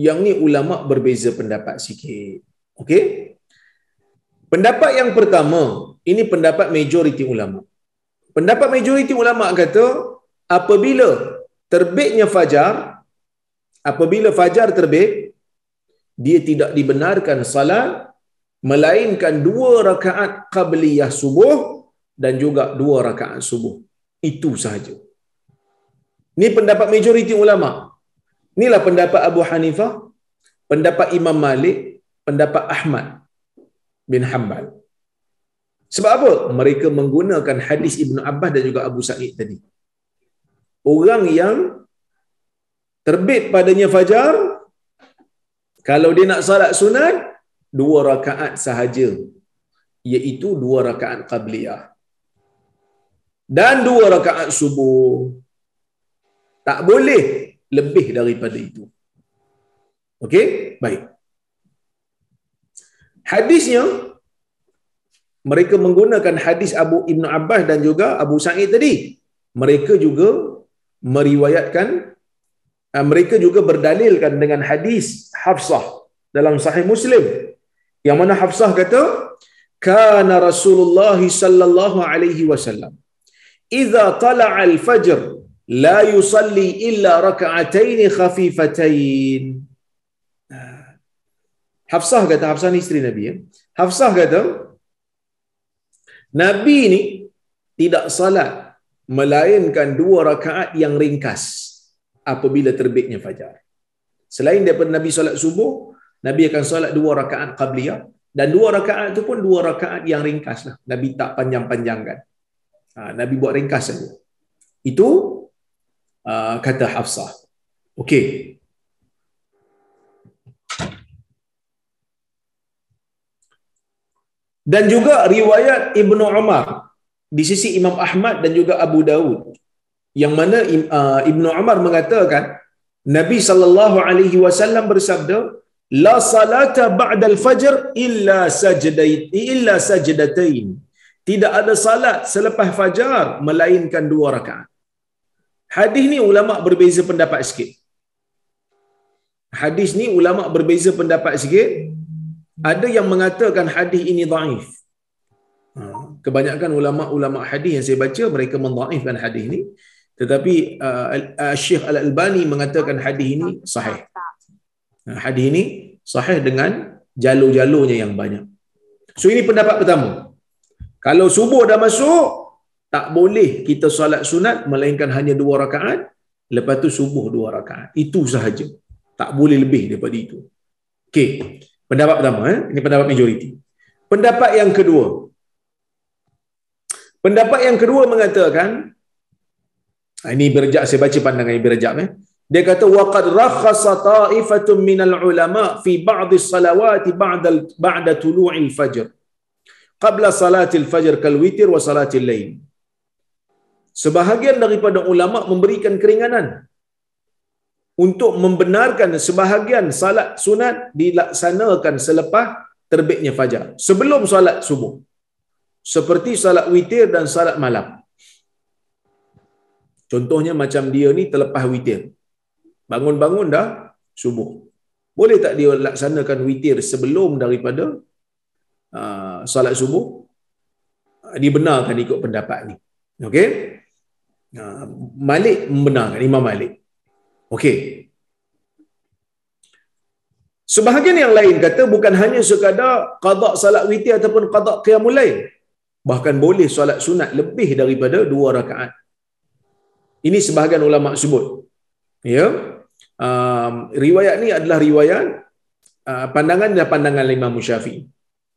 Speaker 1: Yang ni ulama berbeza pendapat sikit. Okey? Pendapat yang pertama, ini pendapat majoriti ulama. Pendapat majoriti ulama kata, apabila terbitnya fajar, apabila fajar terbit, dia tidak dibenarkan salat melainkan 2 rakaat qabliyah subuh dan juga 2 rakaat subuh. Itu sahaja. Ini pendapat majoriti ulama. Inilah pendapat Abu Hanifah, pendapat Imam Malik, pendapat Ahmad bin Hanbal. Sebab apa? Mereka menggunakan hadis Ibn Abbas dan juga Abu Sa'id tadi. Orang yang terbit padanya fajar, kalau dia nak salat sunat, 2 rakaat sahaja, iaitu 2 rakaat qabliyah dan 2 rakaat subuh. Tak boleh lebih daripada itu. Okey? Baik. Hadisnya, mereka menggunakan hadis Abu Ibn Abbas dan juga Abu Sa'id tadi. Mereka juga meriwayatkan, mereka juga berdalilkan dengan hadis Hafsah dalam Sahih Muslim. Yang mana Hafsah kata, kana Rasulullah sallallahu alaihi wasallam idza tala'a al-fajr la yusalli illa raka'atain khafifatain. Hafsah kata, Hafsah ni isteri Nabi ya. Hafsah kata, Nabi ni tidak salat melainkan 2 rakaat yang ringkas apabila terbitnya fajar. Selain daripada Nabi solat subuh, Nabi akan solat 2 rakaat qabliyah, dan 2 rakaat itu pun 2 rakaat yang ringkas lah. Nabi tak panjang-panjangkan. Nabi buat ringkas saja. Itu kata Hafsah. Okey. Dan juga riwayat Ibnu Umar di sisi Imam Ahmad dan juga Abu Dawud, yang mana Ibnu Umar mengatakan Nabi sallallahu alaihi wasallam bersabda, la salata ba'da al-fajr illa sajdatain. Tidak ada salat selepas fajar melainkan 2 rakaat. Hadis ni ulama berbeza pendapat sikit. Hadis ni ulama berbeza pendapat sikit. Ada yang mengatakan hadis ini dhaif. Kebanyakan ulama-ulama hadis yang saya baca, mereka mendhaifkan hadis ni. Tetapi Syekh Al-Albani mengatakan hadis ini sahih. Hadis ini sahih dengan jalur-jalurnya yang banyak. So ini pendapat pertama. Kalau subuh dah masuk, tak boleh kita solat sunat melainkan hanya 2 rakaat, lepas tu subuh 2 rakaat. Itu sahaja. Tak boleh lebih daripada itu. Okey. Pendapat pertama, ini pendapat majoriti. Pendapat yang kedua. Pendapat yang kedua mengatakan, ini Ibn saya baca pandangan Ibn Rajab. Dia kata, وَقَدْ رَخَّصَ طَائِفَةٌ مِّنَ الْعُلَمَاءِ فِي بَعْضِ الصَّلَوَاتِ بَعْدَ طُلُوعِ الْفَجْرِ قَبْلَ صَلَاةِ الْفَجْرِ كَالْوِتْرِ وَصَلَاةِ اللَّيْلِ. Sebahagian daripada ulama memberikan keringanan untuk membenarkan sebahagian salat sunat dilaksanakan selepas terbitnya fajar, sebelum salat subuh, seperti salat witir dan salat malam. Contohnya macam dia ni terlepas witir, bangun-bangun dah subuh, boleh tak dia laksanakan witir sebelum daripada salat subuh? Dibenarkan ikut pendapat ni. Okey, Malik membenarkan, Imam Malik. Okey. Sebahagian yang lain kata bukan hanya sekadar qada salat witir ataupun qada qiyamul lail, bahkan boleh solat sunat lebih daripada 2 rakaat. Ini sebahagian ulama sebut. Ya. Riwayat ni adalah riwayat pandangan dan pandangan Imam Syafi'i.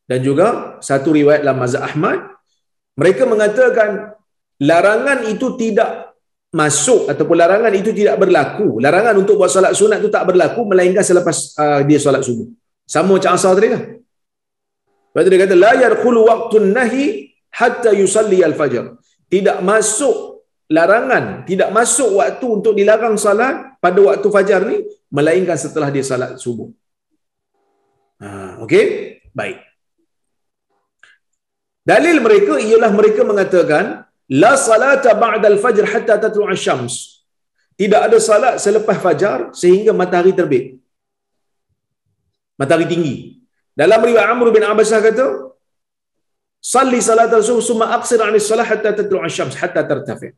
Speaker 1: Dan juga satu riwayat dalam mazhab Ahmad, mereka mengatakan larangan itu tidak masuk ataupun larangan itu tidak berlaku. Larangan untuk buat solat sunat itu tak berlaku melainkan selepas dia solat subuh. Sama macam asar tadi kan. Lepas tu dia kata la yarqulu waqtun nahi hatta yusalli al-fajr. Tidak masuk larangan, tidak masuk waktu untuk dilarang salat pada waktu fajar ni melainkan setelah dia salat subuh. Okey? Baik. Dalil mereka ialah mereka mengatakan la salata ba'da al-fajr hatta tatlu'a asy-syams. Tidak ada salat selepas fajar sehingga matahari terbit. Matahari tinggi. Dalam riwayat Amr bin Abbasah kata, "Salli salatal subuh summa aqsir 'anis salah hatta tatlu'a asy-syams hatta tartafi."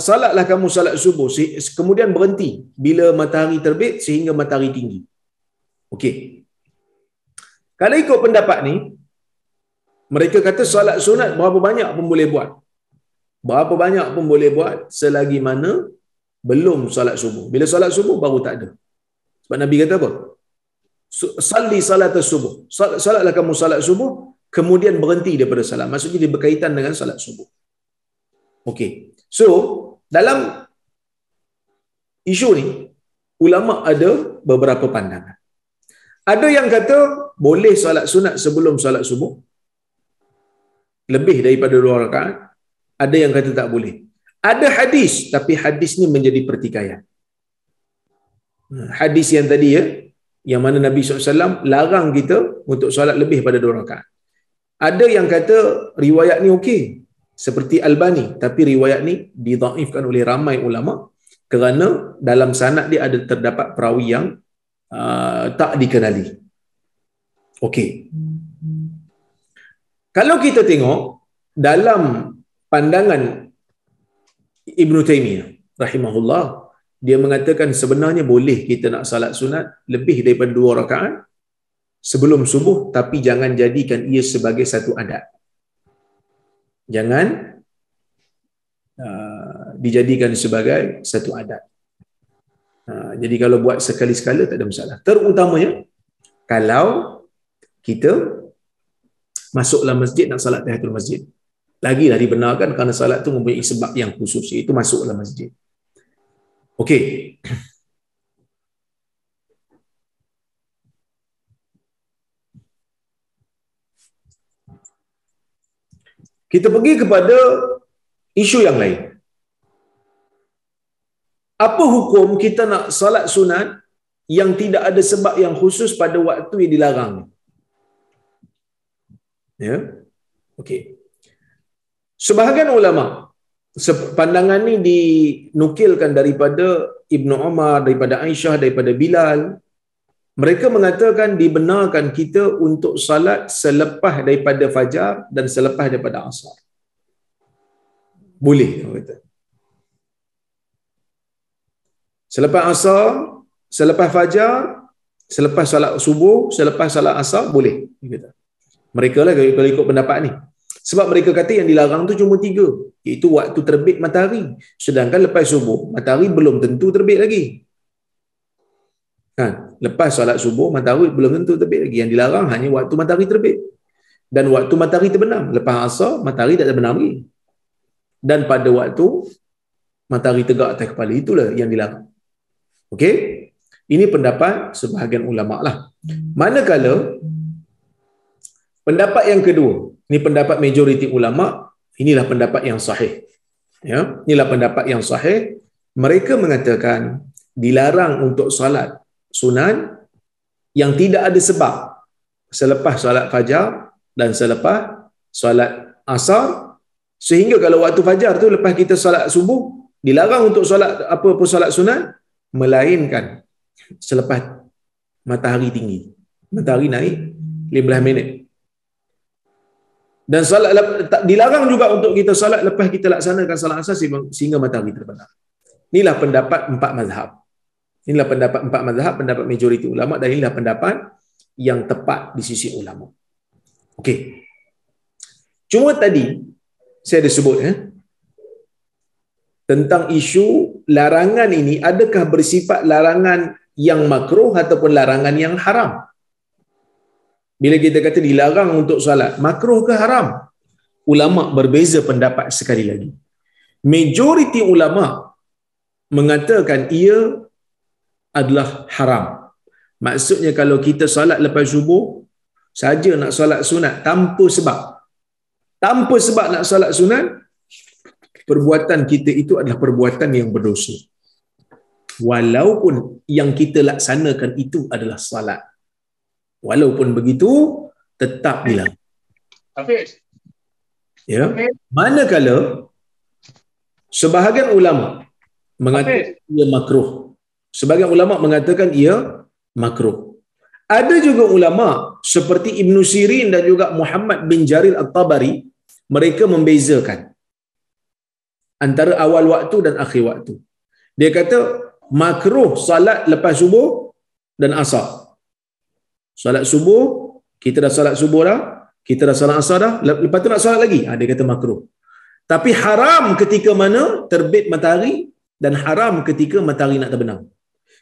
Speaker 1: Salatlah kamu salat subuh, kemudian berhenti bila matahari terbit sehingga matahari tinggi. Okey. Kalau ikut pendapat ni, mereka kata salat sunat berapa banyak pun boleh buat. Berapa banyak pun boleh buat selagi mana belum salat subuh. Bila salat subuh baru tak ada. Sebab Nabi kata apa? Salli salatas subuh. Salatlah kamu salat subuh, kemudian berhenti daripada salat. Maksudnya dia berkaitan dengan salat subuh. Okey. So, dalam isu ni, ulama ada beberapa pandangan. Ada yang kata boleh salat sunat sebelum salat subuh, lebih daripada 2 rakaat. Ada yang kata tak boleh. Ada hadis, tapi hadis ni menjadi pertikaian. Hadis yang tadi ya, yang mana Nabi SAW larang kita untuk solat lebih pada 2 rakaat. Ada yang kata riwayat ni okey, seperti Albani, tapi riwayat ni didhaifkan oleh ramai ulama kerana dalam sanad dia ada terdapat perawi yang tak dikenali. Okey. Kalau kita tengok dalam pandangan Ibn Taymiyah rahimahullah, dia mengatakan sebenarnya boleh kita nak salat sunat lebih daripada 2 rakaat sebelum subuh, tapi jangan jadikan ia sebagai satu adat. Jangan dijadikan sebagai satu adat. Jadi kalau buat sekali-sekala tak ada masalah. Terutamanya kalau kita masuk dalam masjid nak salat tahiyatul masjid. Lagilah dibenarkan kerana salat tu mempunyai sebab yang khusus, iaitu masuk dalam masjid. Okey. Kita pergi kepada isu yang lain. Apa hukum kita nak salat sunat yang tidak ada sebab yang khusus pada waktu yang dilarang? Ya. Okey. Sebahagian ulama, pandangan ni dinukilkan daripada Ibnu Umar, daripada Aisyah, daripada Bilal. Mereka mengatakan dibenarkan kita untuk salat selepas daripada fajar dan selepas daripada asar. Boleh, kata. Selepas asar, selepas fajar, selepas salat subuh, selepas salat asar, boleh. Kata. Mereka lah kalau ikut pendapat ni. Sebab mereka kata yang dilarang tu cuma 3, iaitu waktu terbit matahari. Sedangkan lepas subuh, matahari belum tentu terbit lagi. Kan? Lepas solat subuh, matahari belum tentu terbit lagi. Yang dilarang hanya waktu matahari terbit. Dan waktu matahari terbenam. Lepas asar, matahari tak terbenam lagi. Dan pada waktu matahari tegak atas kepala, itulah yang dilarang. Okey? Ini pendapat sebahagian ulama lah. Manakala pendapat yang kedua, ini pendapat majoriti ulama, inilah pendapat yang sahih. Ya, inilah pendapat yang sahih. Mereka mengatakan dilarang untuk solat sunat yang tidak ada sebab selepas solat fajar dan selepas solat asar, sehingga kalau waktu fajar tu lepas kita solat subuh, dilarang untuk solat apa-apa solat sunat melainkan selepas matahari tinggi. Matahari naik 15 minit. Dan solat dilarang juga untuk kita solat lepas kita laksanakan solat asar sehingga matahari terbenam. Inilah pendapat 4 mazhab. Inilah pendapat 4 mazhab, pendapat majoriti ulama, dan inilah pendapat yang tepat di sisi ulama. Okey. Cuma tadi saya ada sebut tentang isu larangan ini, adakah bersifat larangan yang makruh ataupun larangan yang haram? Bila kita kata dilarang untuk solat, makruh ke haram? Ulama berbeza pendapat sekali lagi. Majoriti ulama mengatakan ia adalah haram. Maksudnya kalau kita solat lepas subuh saja nak solat sunat tanpa sebab nak solat sunat, perbuatan kita itu adalah perbuatan yang berdosa. Walaupun yang kita laksanakan itu adalah salat. Walaupun begitu, tetap dilarang. Ya. Manakala sebahagian ulama mengatakan ia makruh. Sebahagian ulama mengatakan ia makruh. Ada juga ulama seperti Ibn Sirin dan juga Muhammad bin Jarir At-Tabari, mereka membezakan antara awal waktu dan akhir waktu. Dia kata makruh salat lepas subuh dan asar. Salat subuh, kita dah salat subuh dah, kita dah salat asar dah, lepas tu nak salat lagi. Dia kata makruh. Tapi haram ketika mana terbit matahari dan haram ketika matahari nak terbenam.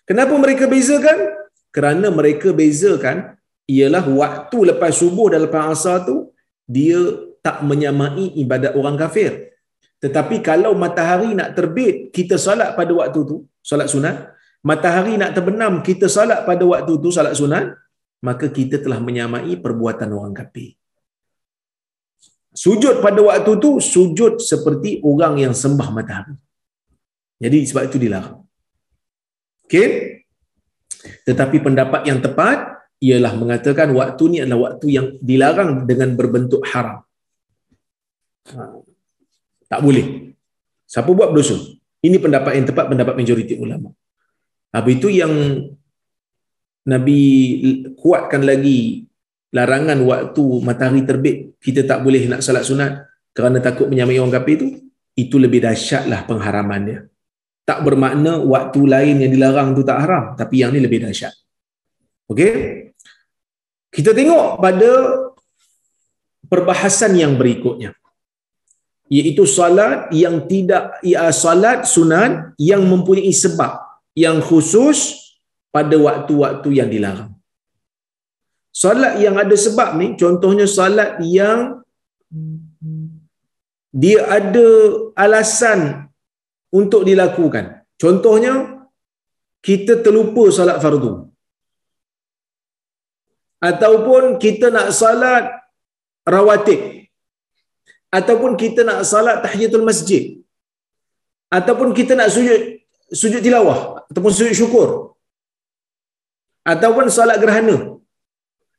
Speaker 1: Kenapa mereka bezakan? Kerana mereka bezakan ialah waktu lepas subuh dan lepas asar tu dia tak menyamai ibadat orang kafir. Tetapi kalau matahari nak terbit, kita salat pada waktu tu, salat sunat. Matahari nak terbenam, kita salat pada waktu tu, salat sunat. Maka kita telah menyamai perbuatan orang kafir. Sujud pada waktu tu, sujud seperti orang yang sembah matahari. Jadi sebab itu dilarang. Okey? Tetapi pendapat yang tepat ialah mengatakan waktu ni adalah waktu yang dilarang dengan berbentuk haram. Tak boleh. Siapa buat berdosa. Ini pendapat yang tepat, pendapat majoriti ulama. Habis itu yang Nabi kuatkan lagi larangan waktu matahari terbit, kita tak boleh nak salat sunat kerana takut menyamai orang kafir itu lebih dahsyatlah pengharaman dia. Tak bermakna waktu lain yang dilarang tu tak haram, tapi yang ni lebih dahsyat. Okey? Kita tengok pada perbahasan yang berikutnya. iaitu solat yang tidak solat sunat yang mempunyai sebab yang khusus pada waktu-waktu yang dilarang. Solat yang ada sebab ni contohnya solat yang dia ada alasan untuk dilakukan. Contohnya kita terlupa solat fardu, ataupun kita nak salat rawatib, ataupun kita nak salat tahiyatul masjid, ataupun kita nak sujud tilawah ataupun sujud syukur, ataupun salat gerhana,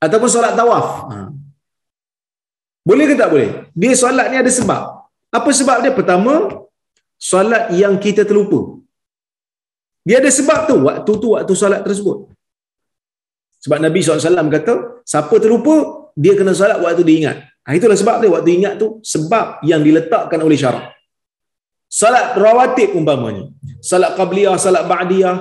Speaker 1: ataupun salat tawaf. Boleh ke tak boleh? Dia solat ni ada sebab. Apa sebab dia? Pertama, solat yang kita terlupa. Dia ada sebab tu, waktu solat tersebut. Sebab Nabi SAW kata, siapa terlupa, dia kena solat waktu dia ingat. Itulah sebab dia, waktu ingat tu, sebab yang diletakkan oleh syarak. Salat rawatib umpamanya, salat qabliyah, salat ba'diyah.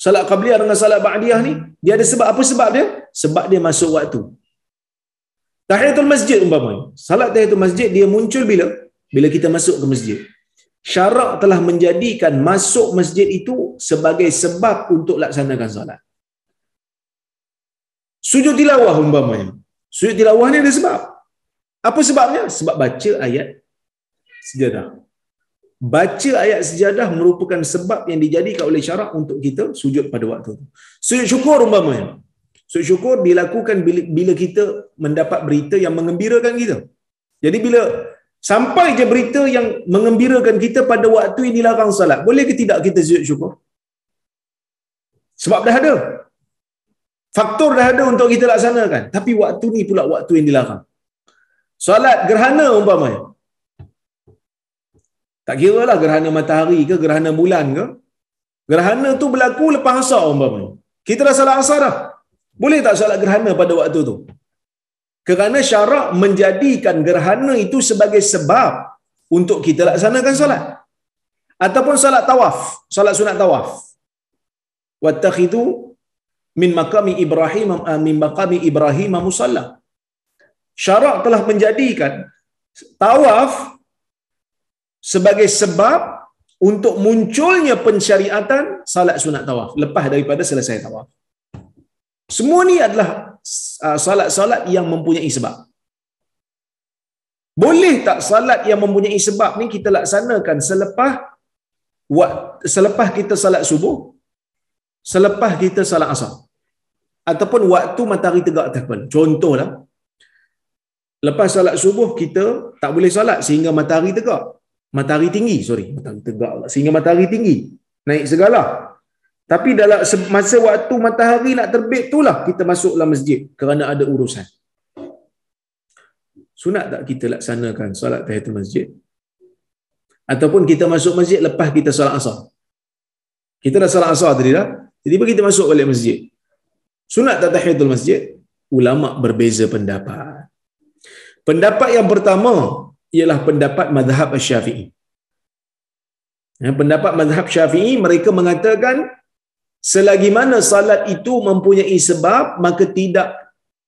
Speaker 1: Salat qabliyah dengan salat ba'diyah ni, dia ada sebab. Apa sebab dia? Sebab dia masuk waktu. Tahiyatul masjid umpamanya, salat tahiyatul masjid dia muncul bila kita masuk ke masjid. Syarak telah menjadikan masuk masjid itu sebagai sebab untuk laksanakan salat. Sujud tilawah umpamanya, sujud tilawah ni ada sebab. Apa sebabnya? Sebab baca ayat sejadah. Baca ayat sejadah merupakan sebab yang dijadikan oleh syarak untuk kita sujud pada waktu itu. Sujud syukur umpamanya, sujud syukur dilakukan bila kita mendapat berita yang mengembirakan kita. Jadi bila sampai je berita yang mengembirakan kita pada waktu yang dilarang salat, boleh ke tidak kita sujud syukur? Sebab dah ada, faktor dah ada untuk kita laksanakan, tapi waktu ni pula waktu yang dilarang. Solat gerhana umpamanya, tak kira lah gerhana matahari ke gerhana bulan ke, gerhana tu berlaku lepas asar umpamanya, kita dah salat asar dah, boleh tak solat gerhana pada waktu tu? Kerana syarak menjadikan gerhana itu sebagai sebab untuk kita laksanakan solat. Ataupun solat tawaf, solat sunat tawaf, wattakhidhu min maqami Ibrahim musalla. Syarak telah menjadikan tawaf sebagai sebab untuk munculnya pensyariatan salat sunat tawaf lepas daripada selesai tawaf. Semua ni adalah salat-salat yang mempunyai sebab. Boleh tak salat yang mempunyai sebab ni kita laksanakan selepas kita salat subuh, selepas kita salat asar, ataupun waktu matahari tegak atas kepala? Contohlah, lepas salat subuh kita tak boleh salat sehingga matahari tegak. Matahari tinggi, matahari tegak sehingga matahari tinggi, naik segala. Tapi dalam masa waktu matahari nak terbit itulah kita masuk dalam masjid kerana ada urusan. Sunat tak kita laksanakan solat tahiyatul masjid? Ataupun kita masuk masjid lepas kita solat asar. Kita dah solat asar tadi dah, tiba-tiba kita masuk balik masjid. Sunat tak tahiyatul masjid? Ulama berbeza pendapat. Pendapat yang pertama ialah pendapat mazhab Syafi'i. Pendapat mazhab Syafi'i, mereka mengatakan selagi mana salat itu mempunyai sebab, maka tidak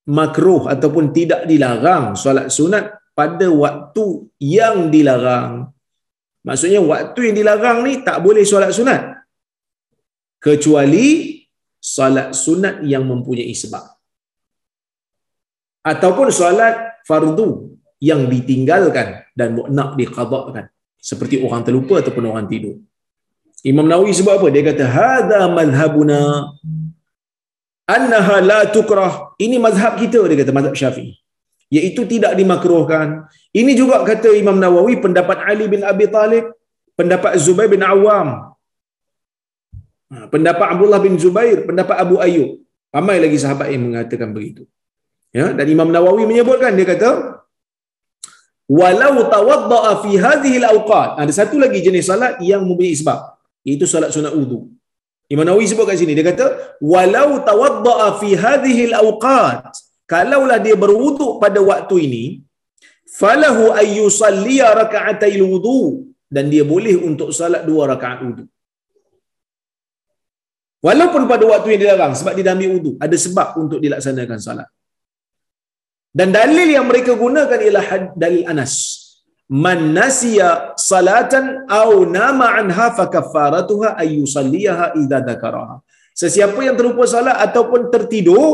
Speaker 1: makruh ataupun tidak dilarang solat sunat pada waktu yang dilarang. Maksudnya waktu yang dilarang ni tak boleh solat sunat kecuali solat sunat yang mempunyai sebab, ataupun solat fardu yang ditinggalkan dan nak diqadakkan, seperti orang terlupa ataupun orang tidur. Imam Nawawi sebut apa? Dia kata hadza madhhabuna annaha la tukrah. Ini mazhab kita, dia kata, mazhab Syafi'i, iaitu tidak dimakruhkan. Ini juga kata Imam Nawawi pendapat Ali bin Abi Talib, pendapat Zubair bin Awam, pendapat Abdullah bin Zubair, pendapat Abu Ayyub. Ramai lagi sahabat yang mengatakan begitu. Ya, dan Imam Nawawi menyebutkan, dia kata walau tawadda'a fi hadhihi al-awqat. Ada satu lagi jenis salat yang mempunyai sebab, iaitu salat sunat wudu. Imam Nawawi sebut kat sini, dia kata walau tawadda'a fi hadhihi al-awqat, kalaulah dia berwuduk pada waktu ini, falahu ay yusalliya raka'atai wudu, dan dia boleh untuk salat 2 rakaat wudu. Walaupun pada waktu yang dilarang, sebab dia dah ambil wudu, ada sebab untuk dilaksanakan salat. Dan dalil yang mereka gunakan ialah dalil Anas. man nasiya salatan aw nama anha fakaffaratuha ay yusalliha idza dzakaraha. Sesiapa yang terlupa salat ataupun tertidur,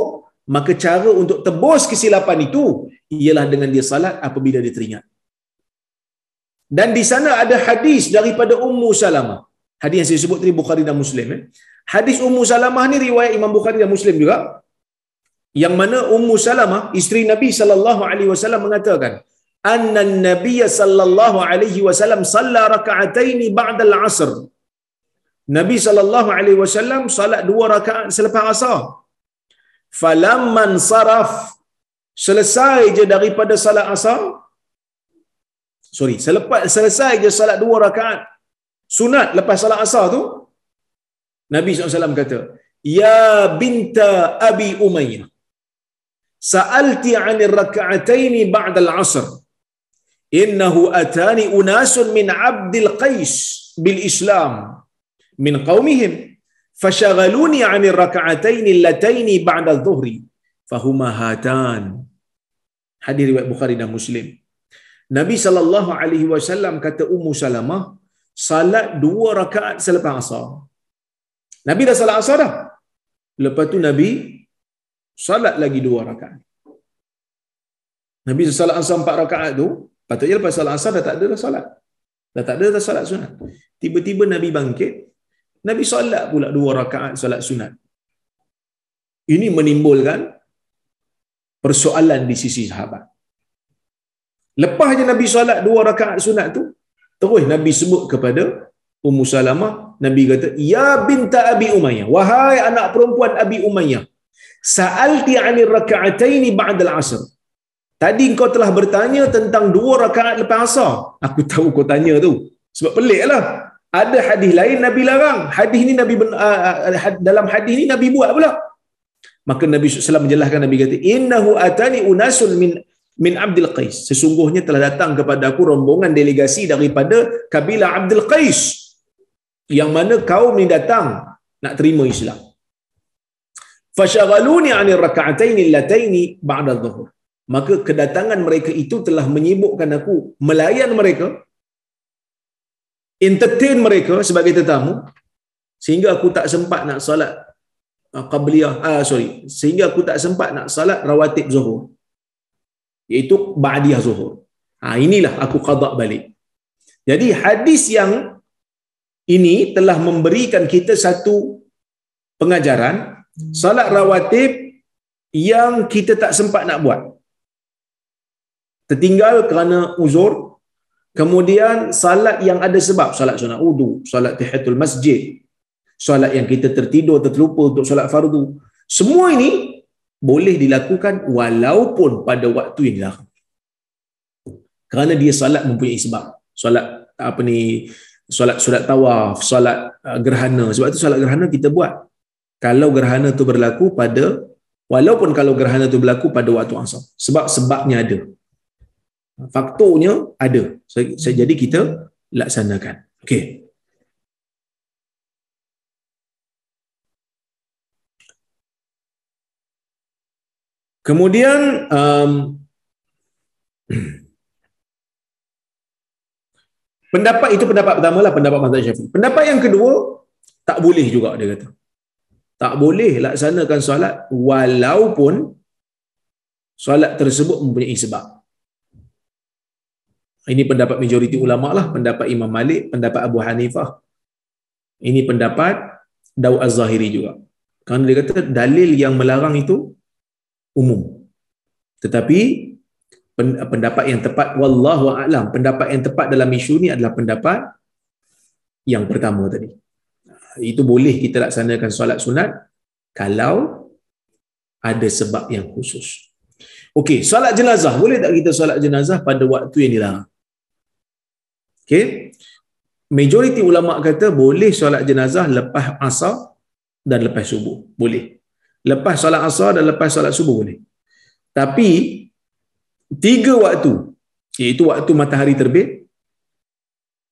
Speaker 1: maka cara untuk tebus kesilapan itu ialah dengan dia salat apabila dia teringat. Dan di sana ada hadis daripada Ummu Salamah. Hadis yang saya sebut tadi Bukhari dan Muslim. Hadis Ummu Salamah ni riwayat Imam Bukhari dan Muslim juga. Yang mana Ummu Salamah, isteri Nabi sallallahu alaihi wasallam mengatakan, anna an-nabiy sallallahu alaihi wasallam shalla raka'ataini ba'da al-'asr. Nabi sallallahu alaihi wasallam salat 2 rakaat selepas asar. Falamman saraf, selesai je daripada salat asar, selesai je salat 2 rakaat sunat lepas salat asar tu, Nabi SAW kata, ya binta Abi Umayyah, sa'alti 'anil raka'ataini ba'da al-'asr, innahu atani unasun min 'Abdil Qais bil Islam min qaumihim fashaghaluni 'anil raka'ataini allataini ba'da adh-dhuhri fahuma hatan. Hadis riwayat Bukhari dan Muslim. Nabi sallallahu alaihi wasallam kata Ummu Salamah salat 2 rakaat selepas asar. Nabi dah salat asar dah. Lepas tu Nabi salat lagi 2 rakaat. Nabi salat asar 4 rakaat tu, patutnya lepas salat asar dah tak ada dah salat. Dah tak ada dah salat sunat. Tiba-tiba Nabi bangkit, Nabi salat pula 2 rakaat salat sunat. Ini menimbulkan persoalan di sisi sahabat. Lepas je Nabi salat 2 rakaat sunat tu, terus Nabi sebut kepada Ummu Salamah, Nabi kata, ya binta Abi Umayyah, wahai anak perempuan Abi Umayyah, sa'alti 'anil raka'ataini ba'da al-'asr. Tadi kau telah bertanya tentang 2 rakaat lepas asar. Aku tahu kau tanya tu. Sebab peliklah. Ada hadis lain Nabi larang. Hadis ni Nabi dalam hadis ni Nabi buat pula. Maka Nabi SAW menjelaskan, Nabi kata, innahu atani unasun min Abdil Qais. Sesungguhnya telah datang kepada aku rombongan delegasi daripada kabilah Abdul Qais, yang mana kaum ni datang nak terima Islam. Fashaghaluni 'anil raka'ataini allataini ba'da adh-dhuhr. Maka kedatangan mereka itu telah menyibukkan aku, melayan mereka, entertain mereka sebagai tetamu, sehingga aku tak sempat nak salat sehingga aku tak sempat nak salat rawatib zuhur, iaitu ba'diyah zuhur. Inilah aku qada balik. Jadi hadis yang ini telah memberikan kita satu pengajaran, salat rawatib yang kita tak sempat nak buat, tertinggal kerana uzur, kemudian salat yang ada sebab, salat sunat wudu, salat tahiyatul masjid, salat yang kita terlupa untuk salat fardu, semua ini boleh dilakukan walaupun pada waktu yang dilarang, kerana dia salat mempunyai sebab. Salat solat tawaf, solat gerhana. Sebab tu solat gerhana kita buat kalau gerhana tu berlaku walaupun kalau gerhana tu berlaku pada waktu asar, sebab sebabnya ada, faktornya ada, jadi kita laksanakan. Okey. Kemudian pendapat itu pendapat pertama lah, pendapat mazhab Syafi'i. Pendapat yang kedua, tak boleh juga, dia kata. Tak boleh laksanakan solat walaupun solat tersebut mempunyai sebab. Ini pendapat majoriti ulama lah, pendapat Imam Malik, pendapat Abu Hanifah. Ini pendapat Daud Az-Zahiri juga. Kerana dia kata dalil yang melarang itu umum. Tetapi pendapat yang tepat, wallahu a'lam, pendapat yang tepat dalam isu ni adalah pendapat yang pertama tadi. Itu boleh kita laksanakan solat sunat kalau ada sebab yang khusus. Okey, solat jenazah, boleh tak kita solat jenazah pada waktu yang dilarang? Okey, majoriti ulama kata boleh solat jenazah lepas asar dan lepas subuh, boleh. Lepas solat asar dan lepas solat subuh boleh. Tapi 3 waktu, iaitu waktu matahari terbit,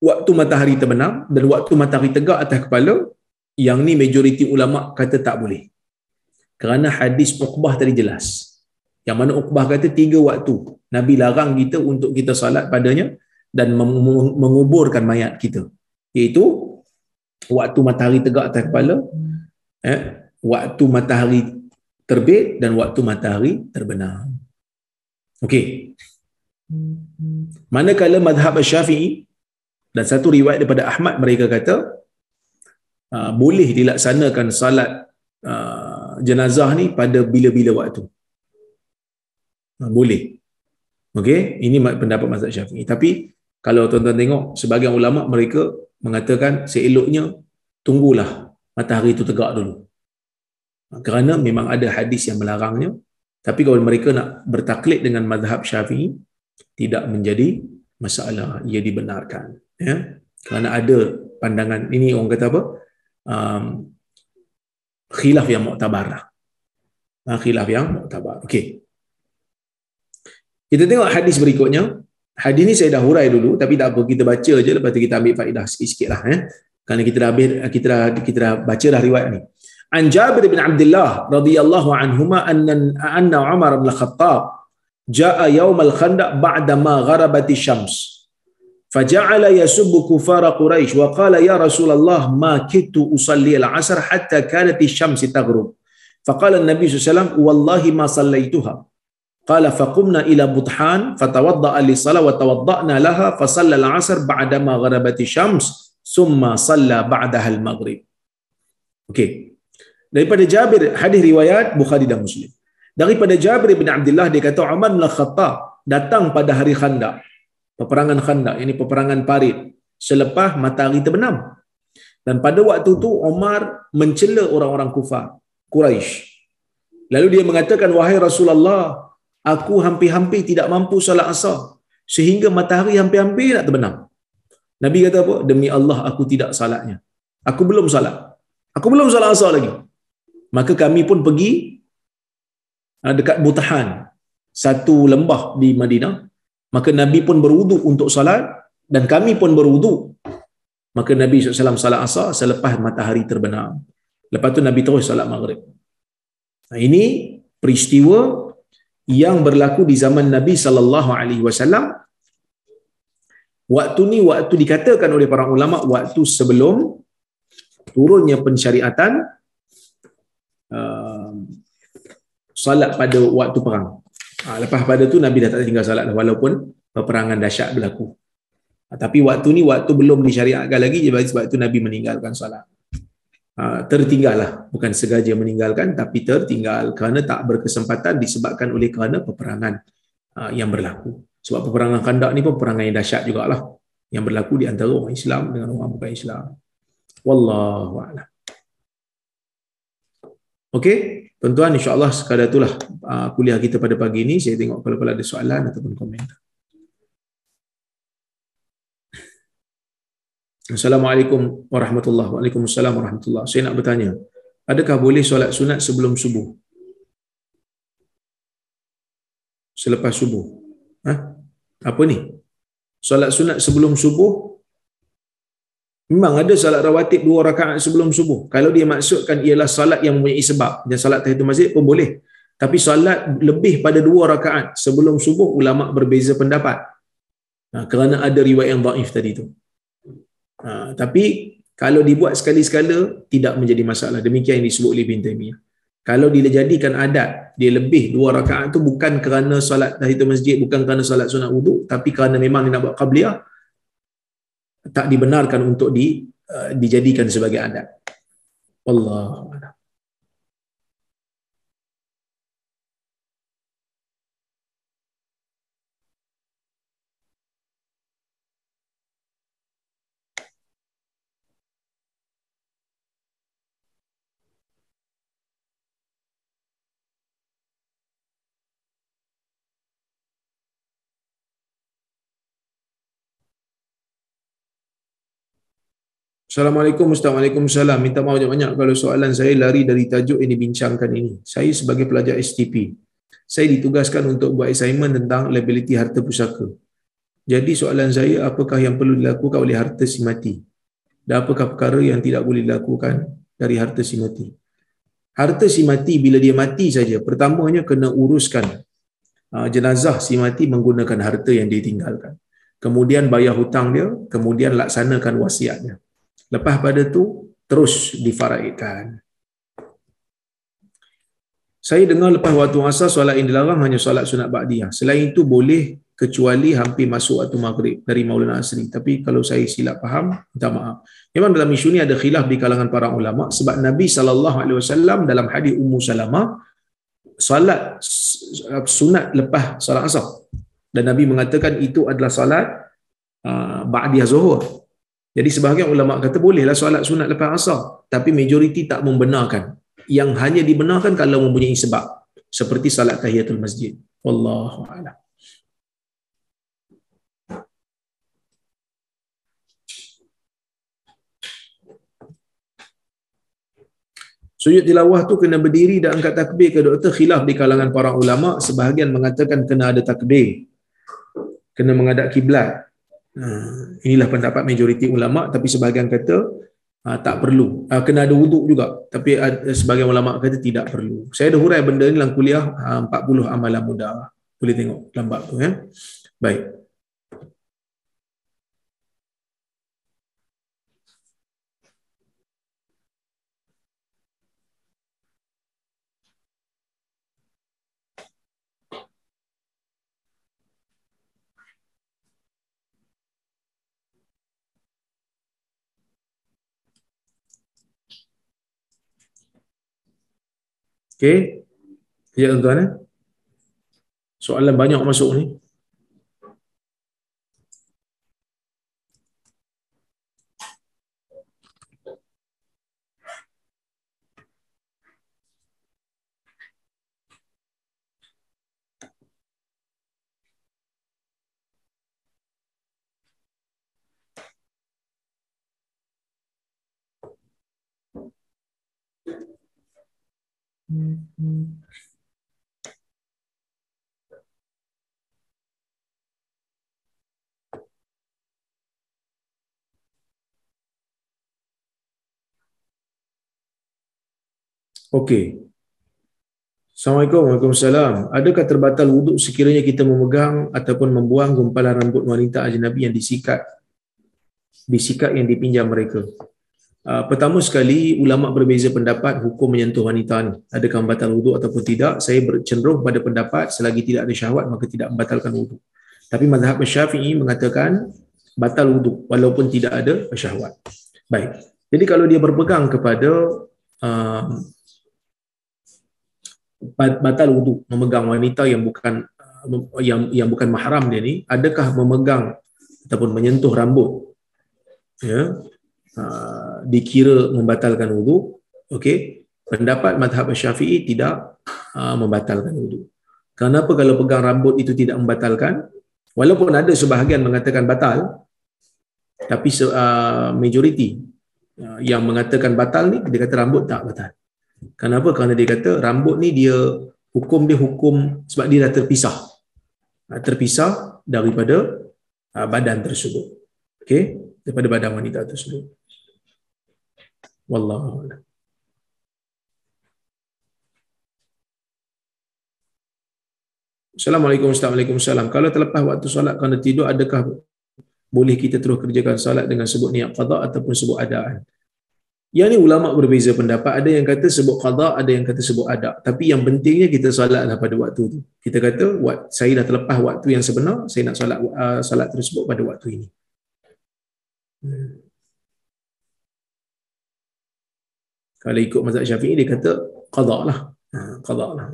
Speaker 1: waktu matahari terbenam dan waktu matahari tegak atas kepala, yang ni majoriti ulama kata tak boleh. Kerana hadis Uqbah tadi jelas. Yang mana Uqbah kata 3 waktu Nabi larang kita untuk kita salat padanya, dan menguburkan mayat kita, iaitu waktu matahari tegak atas kepala, waktu matahari terbit dan waktu matahari terbenam. Okey. Manakala mazhab Syafi'i dan satu riwayat daripada Ahmad, mereka kata boleh dilaksanakan salat jenazah ni pada bila-bila waktu. Boleh. Okey, ini pendapat mazhab Syafi'i. Tapi kalau tuan-tuan tengok, sebahagian ulama mereka mengatakan seeloknya tunggulah matahari itu tegak dulu. Kerana memang ada hadis yang melarangnya. Tapi kalau mereka nak bertaklid dengan mazhab Syafi'i, tidak menjadi masalah, ia dibenarkan, ya. Kerana ada pandangan ini, orang kata apa, khilaf yang muktabar lah. Khilaf yang muktabar. Okey, kita tengok hadis berikutnya. Hadis ni saya dah hurai dulu, tapi tak apa, kita baca je, lepas tu kita ambil faedah sikit-sikit lah, ya. Kerana kita dah baca dah riwayat ni. An Jabir bin Abdullah radhiyallahu anhuma anna Umar bin Khattab jaa yaum al-Khandaq ba'da ma gharabat asy-syams faja'ala yasubbu kufara Quraisy wa qala ya Rasulullah ma kittu usalli al-'asr hatta kanat asy-syams taghrub faqala an-nabi sallallahu alaihi wasallam wallahi ma sallaituha qala faqumna ila Buthan fatawadda'a lis-salah wa tawadda'na laha fa shalla al-'asr ba'da ma gharabat asy-syams thumma shalla ba'daha al-maghrib. Okey, daripada Jabir, hadis riwayat Bukhari dan Muslim. Daripada Jabir bin Abdullah, dia kata Umar bin Khattab datang pada hari Khandaq, peperangan Khandaq, ini peperangan parit, selepas matahari terbenam. Dan pada waktu itu Umar mencela orang-orang kufar Quraisy. Lalu dia mengatakan, wahai Rasulullah, aku hampir-hampir tidak mampu salat asar sehingga matahari hampir-hampir nak terbenam. Nabi kata apa? Demi Allah, aku tidak salatnya. Aku belum salat asar lagi. Maka kami pun pergi dekat Buthan, satu lembah di Madinah. Maka Nabi pun berwuduk untuk salat dan kami pun berwuduk. Maka Nabi SAW salat asar selepas matahari terbenam. Lepas tu Nabi terus salat maghrib. Nah, ini peristiwa yang berlaku di zaman Nabi SAW. Waktu ni waktu dikatakan oleh para ulama waktu sebelum turunnya pensyariatan salat pada waktu perang. Lepas pada tu Nabi dah tak tinggal salat dah, walaupun peperangan dahsyat berlaku. Tapi waktu ni waktu belum disyariatkan lagi, sebab itu Nabi meninggalkan salat. Tertinggal lah, bukan sengaja meninggalkan, tapi tertinggal kerana tak berkesempatan disebabkan oleh kerana peperangan yang berlaku. Sebab peperangan Khandaq ni pun peperangan yang dahsyat jugalah, yang berlaku di antara orang Islam dengan orang bukan Islam. Wallahu a'lam. Okey, tuan-tuan, insya-Allah sekadar itulah kuliah kita pada pagi ini. Saya tengok kalau ada soalan ataupun komentar. Assalamualaikum warahmatullahi wabarakatuh. Waalaikumsalam warahmatullahi. Saya nak bertanya, adakah boleh solat sunat sebelum subuh? Selepas subuh? Apa ni? Solat sunat sebelum subuh? Memang ada salat rawatib 2 rakaat sebelum subuh. Kalau dia maksudkan ialah salat yang mempunyai sebab, dan salat tahiyatul masjid pun boleh. Tapi salat lebih pada 2 rakaat sebelum subuh, ulama berbeza pendapat. Kerana ada riwayat yang dhaif tadi tu. Tapi kalau dibuat sekali-sekala tidak menjadi masalah. Demikian yang disebut oleh Ibn Taimiyah. Kalau dijadikan adat, dia lebih 2 rakaat tu bukan kerana salat tahiyatul masjid, bukan kerana salat sunat wuduk, tapi kerana memang dia nak buat qabliyah, tak dibenarkan untuk dijadikan sebagai adat. Wallahu a'lam. Assalamualaikum Ustaz. Waalaikumsalam. Minta maaf banyak kalau soalan saya lari dari tajuk yang dibincangkan ini. Saya sebagai pelajar STP, saya ditugaskan untuk buat assignment tentang liability harta pusaka. Jadi soalan saya, apakah yang perlu dilakukan oleh harta si mati? Dan apakah perkara yang tidak boleh dilakukan dari harta si mati? Harta si mati bila dia mati saja, pertamanya kena uruskan jenazah si mati menggunakan harta yang dia tinggalkan. kemudian bayar hutang dia, kemudian laksanakan wasiatnya. Lepas pada tu terus difaraidkan. Saya dengar lepas waktu asar solat yang dilarang hanya solat sunat ba'diyah. Selain itu boleh kecuali hampir masuk waktu maghrib dari Maulana Asri. Tapi kalau saya silap faham, minta maaf. Memang dalam isu ni ada khilaf di kalangan para ulama sebab Nabi SAW dalam hadis Ummu Salamah solat sunat lepas solat asar. Dan Nabi mengatakan itu adalah solat ba'diyah zuhur. Jadi sebahagian ulama kata bolehlah solat sunat lepas asar, tapi majoriti tak membenarkan. Yang hanya dibenarkan kalau mempunyai sebab, seperti salat tahiyatul masjid. Wallahu a'lam. Sujud tilawah tu kena berdiri dan angkat takbir ke doktor? Khilaf di kalangan para ulama. Sebahagian mengatakan kena ada takbir, kena menghadap kiblat. Inilah pendapat majoriti ulama, tapi sebahagian kata tak perlu. Kena ada wuduk juga, tapi sebagian ulama kata tidak perlu. Saya ada hurai benda ni dalam kuliah 40 amalan mudah. Boleh tengok lambat tu ya. Baik. Okey. Ya tuan-tuan soalan banyak masuk ni. Okey. Assalamualaikum. Waalaikumsalam. Adakah terbatal wuduk sekiranya kita memegang ataupun membuang gumpalan rambut wanita ajnabi yang disikat yang dipinjam mereka? Pertama sekali, ulama berbeza pendapat hukum menyentuh wanita ni. Adakah membatal wuduk ataupun tidak? Saya cenderung pada pendapat selagi tidak ada syahwat maka tidak membatalkan wuduk. Tapi mazhab Syafi'i mengatakan batal wuduk walaupun tidak ada syahwat. Baik. Jadi kalau dia berpegang kepada batal wuduk, memegang wanita yang bukan mahram dia ni, adakah memegang ataupun menyentuh rambut ya dikira membatalkan wuduk? Okey, pendapat mazhab Syafi'i tidak membatalkan wuduk. Kenapa kalau pegang rambut itu tidak membatalkan? Walaupun ada sebahagian mengatakan batal, tapi majoriti yang mengatakan batal ni dia kata rambut tak batal. Kenapa? Kerana dia kata rambut ni dia hukum sebab dia dah terpisah daripada badan tersebut. Okey, daripada badan wanita tersebut. Wallahu a'lam. Assalamualaikum warahmatullahi wabarakatuh. Kalau terlepas waktu solat kerana tidur, adakah boleh kita terus kerjakan solat dengan sebut niat qada ataupun sebut adaan? Yang ni ulama berbeza pendapat. Ada yang kata sebut qada, ada yang kata sebut ada. Tapi yang pentingnya kita solatlah pada waktu tu. Kita kata saya dah terlepas waktu yang sebenar, saya nak solat tersebut pada waktu ini. Kalau ikut mazhab Syafi'i dia kata qada lah. Qada lah.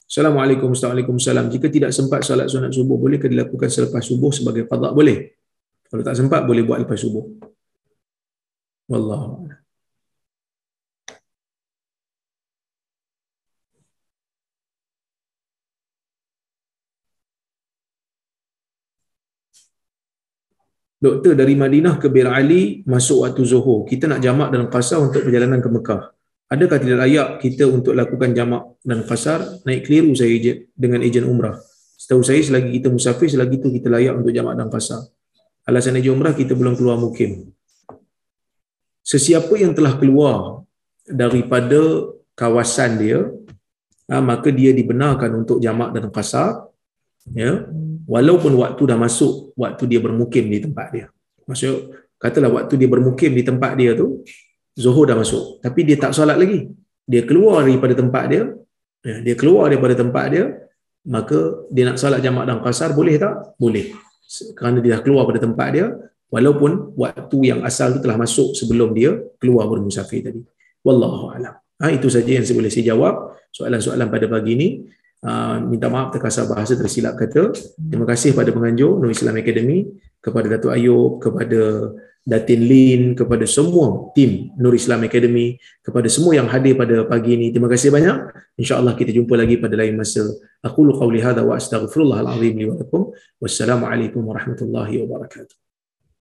Speaker 1: Assalamualaikum warahmatullahi wabarakatuh. Jika tidak sempat solat sunat subuh, bolehkah dilakukan selepas subuh sebagai qada? Boleh. Kalau tak sempat, boleh buat lepas subuh. Wallahu a'lam. Doktor, dari Madinah ke Bir Ali masuk waktu Zuhur. Kita nak jamak dan qasar untuk perjalanan ke Mekah. Adakah tidak layak kita untuk lakukan jamak dan qasar? Naik keliru saya dengan ejen umrah. Setahu saya selagi kita musafir, selagi itu kita layak untuk jamak dan qasar. Alasan ejen umrah kita belum keluar mukim. Sesiapa yang telah keluar daripada kawasan dia, maka dia dibenarkan untuk jamak dan qasar, ya, walaupun waktu dah masuk, waktu dia bermukim di tempat dia. Maksud katalah waktu dia bermukim di tempat dia tu Zuhur dah masuk, tapi dia tak solat lagi, dia keluar daripada tempat dia, ya, dia keluar daripada tempat dia, maka dia nak solat jamak dan qasar boleh tak? Boleh, kerana dia dah keluar pada tempat dia, walaupun waktu yang asal tu telah masuk sebelum dia keluar bermusafir tadi. Wallahu a'lam. Itu saja yang saya boleh saya jawab soalan-soalan pada pagi ini. Minta maaf terkasar bahasa, tersilap kata. Terima kasih pada penganjur Nur Islam Academy, kepada Datuk Ayub, kepada Datin Lin, kepada semua tim Nur Islam Academy, kepada semua yang hadir pada pagi ini. Terima kasih banyak. InsyaAllah kita jumpa lagi pada lain masa. Aqulu qawli hadha wa astaghfirullahal azim li wa lakum. Wassalamualaikum warahmatullahi wabarakatuh.